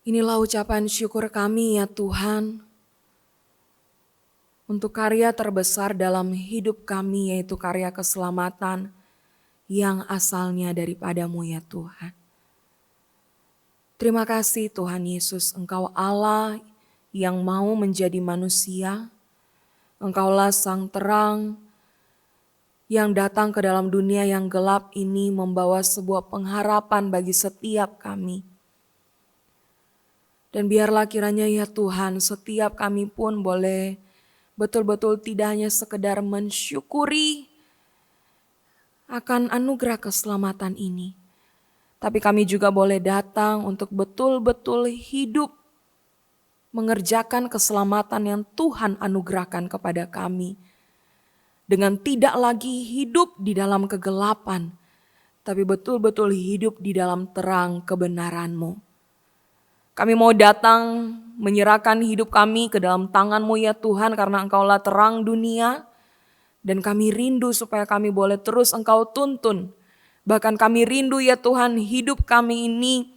Inilah ucapan syukur kami ya Tuhan, untuk karya terbesar dalam hidup kami, yaitu karya keselamatan yang asalnya daripada-Mu ya Tuhan. Terima kasih Tuhan Yesus, Engkau Allah yang mau menjadi manusia. Engkaulah sang terang yang datang ke dalam dunia yang gelap ini membawa sebuah pengharapan bagi setiap kami. Dan biarlah kiranya ya Tuhan, setiap kami pun boleh betul-betul tidak hanya sekedar mensyukuri akan anugerah keselamatan ini, tapi kami juga boleh datang untuk betul-betul hidup mengerjakan keselamatan yang Tuhan anugerahkan kepada kami. Dengan tidak lagi hidup di dalam kegelapan, tapi betul-betul hidup di dalam terang kebenaran-Mu. Kami mau datang menyerahkan hidup kami ke dalam tangan-Mu ya Tuhan, karena Engkaulah terang dunia. Dan kami rindu supaya kami boleh terus Engkau tuntun. Bahkan kami rindu ya Tuhan, hidup kami ini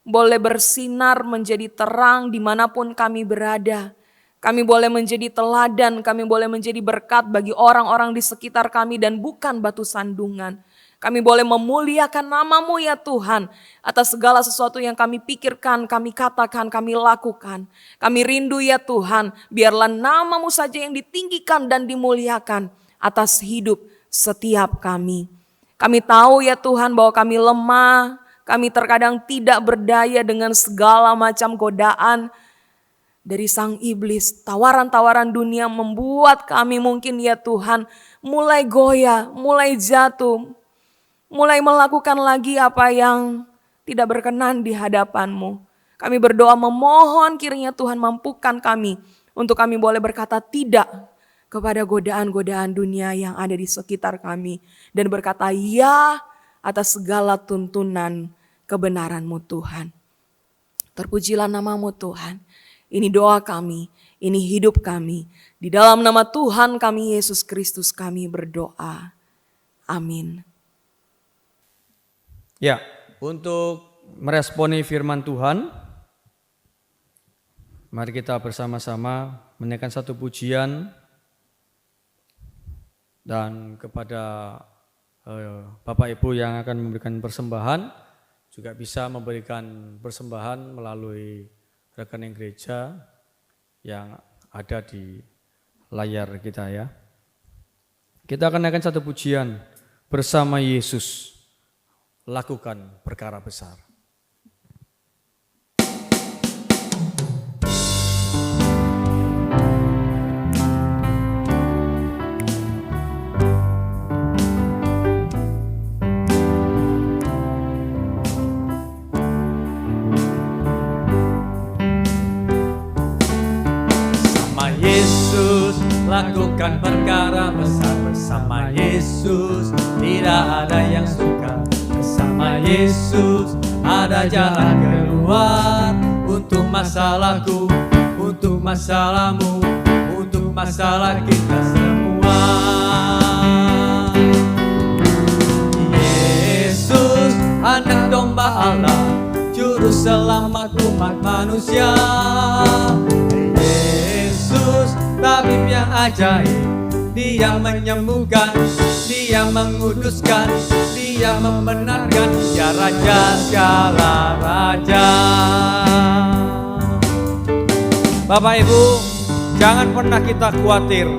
boleh bersinar menjadi terang dimanapun kami berada. Kami boleh menjadi teladan, kami boleh menjadi berkat bagi orang-orang di sekitar kami dan bukan batu sandungan. Kami boleh memuliakan nama-Mu ya Tuhan atas segala sesuatu yang kami pikirkan, kami katakan, kami lakukan. Kami rindu ya Tuhan, biarlah nama-Mu saja yang ditinggikan dan dimuliakan atas hidup setiap kami. Kami tahu ya Tuhan bahwa kami lemah, kami terkadang tidak berdaya dengan segala macam godaan dari sang iblis. Tawaran-tawaran dunia membuat kami mungkin ya Tuhan mulai goyah, mulai jatuh, mulai melakukan lagi apa yang tidak berkenan di hadapan-Mu. Kami berdoa memohon kiranya Tuhan mampukan kami untuk kami boleh berkata tidak kepada godaan-godaan dunia yang ada di sekitar kami. Dan berkata ya atas segala tuntunan kebenaran-Mu Tuhan. Terpujilah nama-Mu Tuhan. Ini doa kami, ini hidup kami. Di dalam nama Tuhan kami Yesus Kristus kami berdoa. Amin. Ya, untuk meresponi firman Tuhan, mari kita bersama-sama menaikkan satu pujian dan kepada Bapak Ibu yang akan memberikan persembahan juga bisa memberikan persembahan melalui rekening gereja yang ada di layar kita ya. Kita akan naikkan satu pujian bersama Yesus. Lakukan perkara besar. Bersama Yesus lakukan perkara besar. Bersama Yesus tidak ada yang sukar. Bersama Yesus ada jalan keluar untuk masalahku, untuk masalahmu, untuk masalah kita semua. Yesus anak domba Allah, juru selamat umat manusia. Yesus tabib yang ajaib, Dia menyembuhkan, Dia menguduskan, Dia membenarkan, Dia Raja segala raja. Bapak Ibu, jangan pernah kita khawatir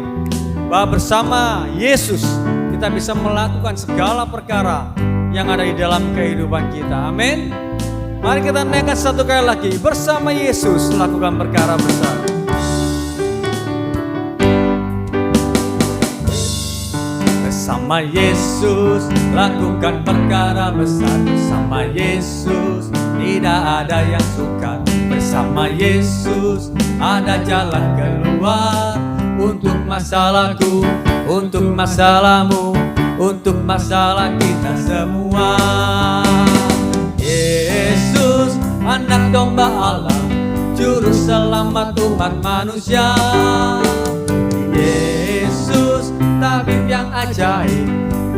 bahwa bersama Yesus kita bisa melakukan segala perkara yang ada di dalam kehidupan kita. Amin. Mari kita naikkan satu kali lagi, bersama Yesus lakukan perkara besar. Bersama Yesus lakukan perkara besar. Bersama Yesus tidak ada yang sukar. Bersama Yesus ada jalan keluar untuk masalahku, untuk masalahmu, untuk masalah kita semua. Yesus anak domba Allah, juru selamat umat manusia. Yesus tabib yang ajaib,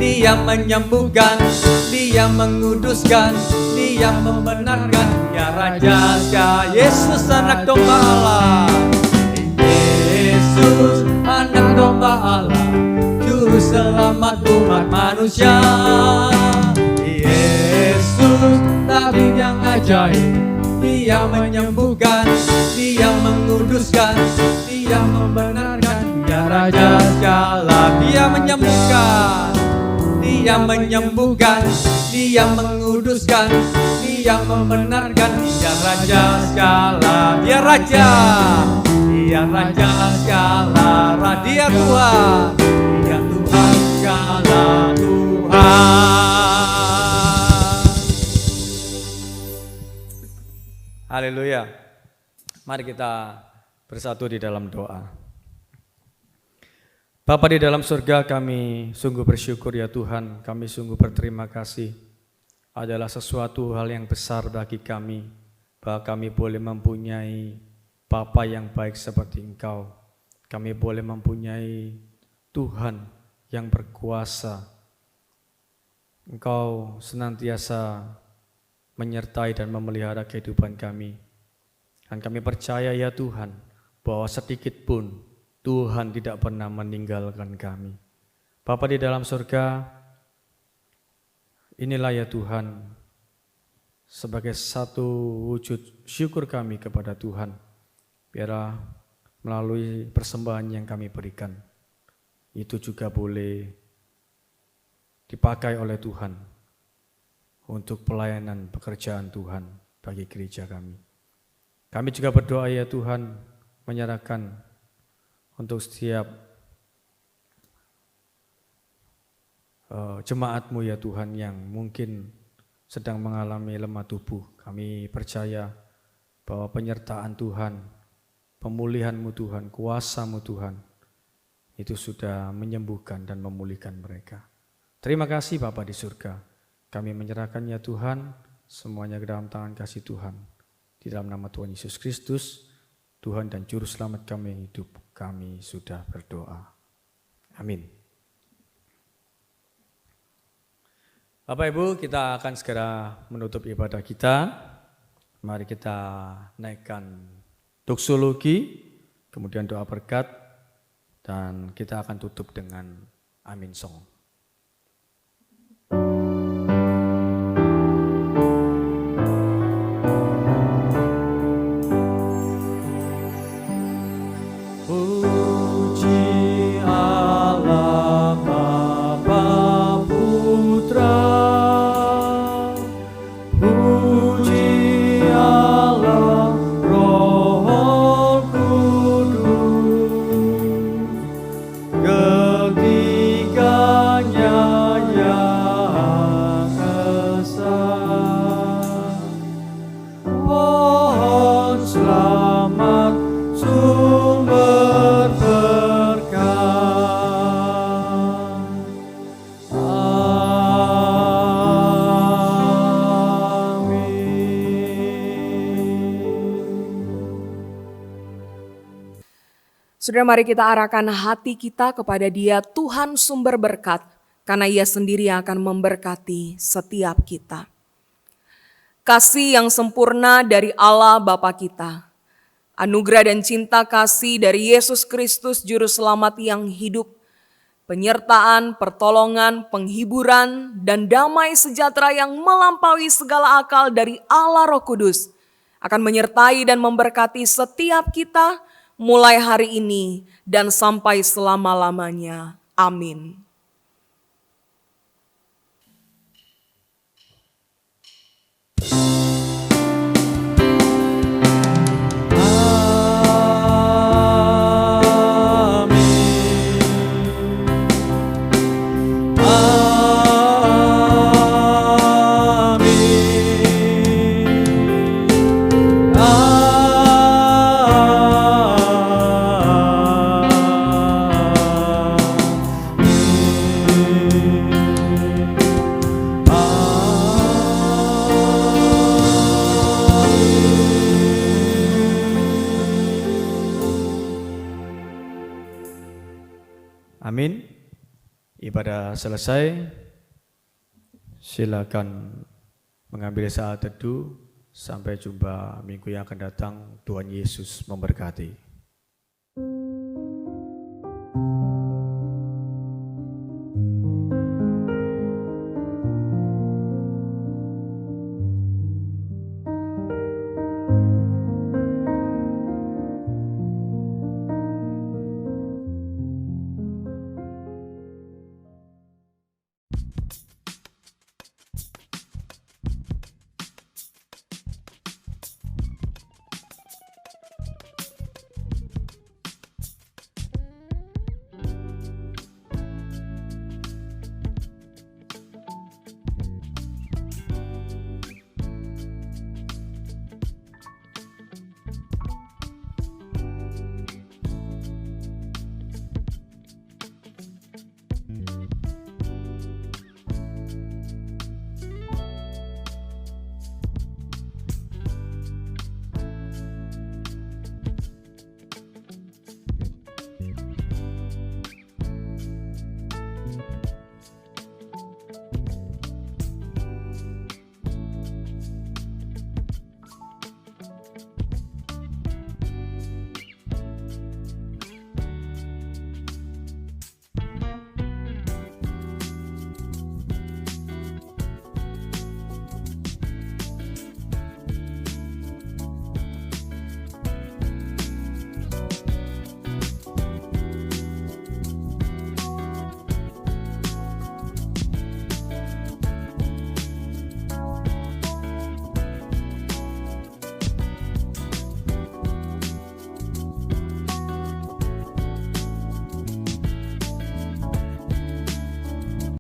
Dia menyembuhkan, Dia menguduskan, Dia membenarkan, Dia Raja segala. Yesus anak domba Allah, Yesus anak domba Allah, juru selamat umat manusia. Yesus tabib yang ajaib, Dia menyembuhkan, Dia menguduskan, Dia membenarkan, Dia Raja segala. Dia menyembuhkan, Dia menyembuhkan, Dia menguduskan, Dia membenarkan, Dia Raja segala. Dia Raja, Dia Raja segala. Dia Tuhan, Dia Tuhan segala Tuhan. Haleluya. Mari kita bersatu di dalam doa. Bapa di dalam surga, kami sungguh bersyukur ya Tuhan, kami sungguh berterima kasih. Adalah sesuatu hal yang besar bagi kami, bahwa kami boleh mempunyai Bapa yang baik seperti Engkau. Kami boleh mempunyai Tuhan yang berkuasa. Engkau senantiasa menyertai dan memelihara kehidupan kami. Dan kami percaya ya Tuhan, bahwa sedikit pun Tuhan tidak pernah meninggalkan kami. Bapa di dalam surga, inilah ya Tuhan, sebagai satu wujud syukur kami kepada Tuhan, biarlah melalui persembahan yang kami berikan, itu juga boleh dipakai oleh Tuhan untuk pelayanan pekerjaan Tuhan bagi gereja kami. Kami juga berdoa ya Tuhan, menyerahkan untuk setiap jemaat-Mu ya Tuhan yang mungkin sedang mengalami lemah tubuh. Kami percaya bahwa penyertaan Tuhan, pemulihan-Mu Tuhan, kuasa-Mu Tuhan, itu sudah menyembuhkan dan memulihkan mereka. Terima kasih Bapa di surga. Kami menyerahkan ya Tuhan, semuanya ke dalam tangan kasih Tuhan. Di dalam nama Tuhan Yesus Kristus, Tuhan dan Juru Selamat kami hidup, kami sudah berdoa. Amin. Bapak Ibu, kita akan segera menutup ibadah kita. Mari kita naikkan doksologi, kemudian doa berkat, dan kita akan tutup dengan Amin Song. Saudara, mari kita arahkan hati kita kepada Dia, Tuhan sumber berkat, karena Ia sendiri yang akan memberkati setiap kita. Kasih yang sempurna dari Allah Bapa kita, anugerah dan cinta kasih dari Yesus Kristus Juru Selamat yang hidup, penyertaan, pertolongan, penghiburan, dan damai sejahtera yang melampaui segala akal dari Allah Roh Kudus akan menyertai dan memberkati setiap kita mulai hari ini dan sampai selama-lamanya. Amin. Amin. Ibadah selesai. Silakan mengambil saat teduh. Sampai jumpa minggu yang akan datang. Tuhan Yesus memberkati.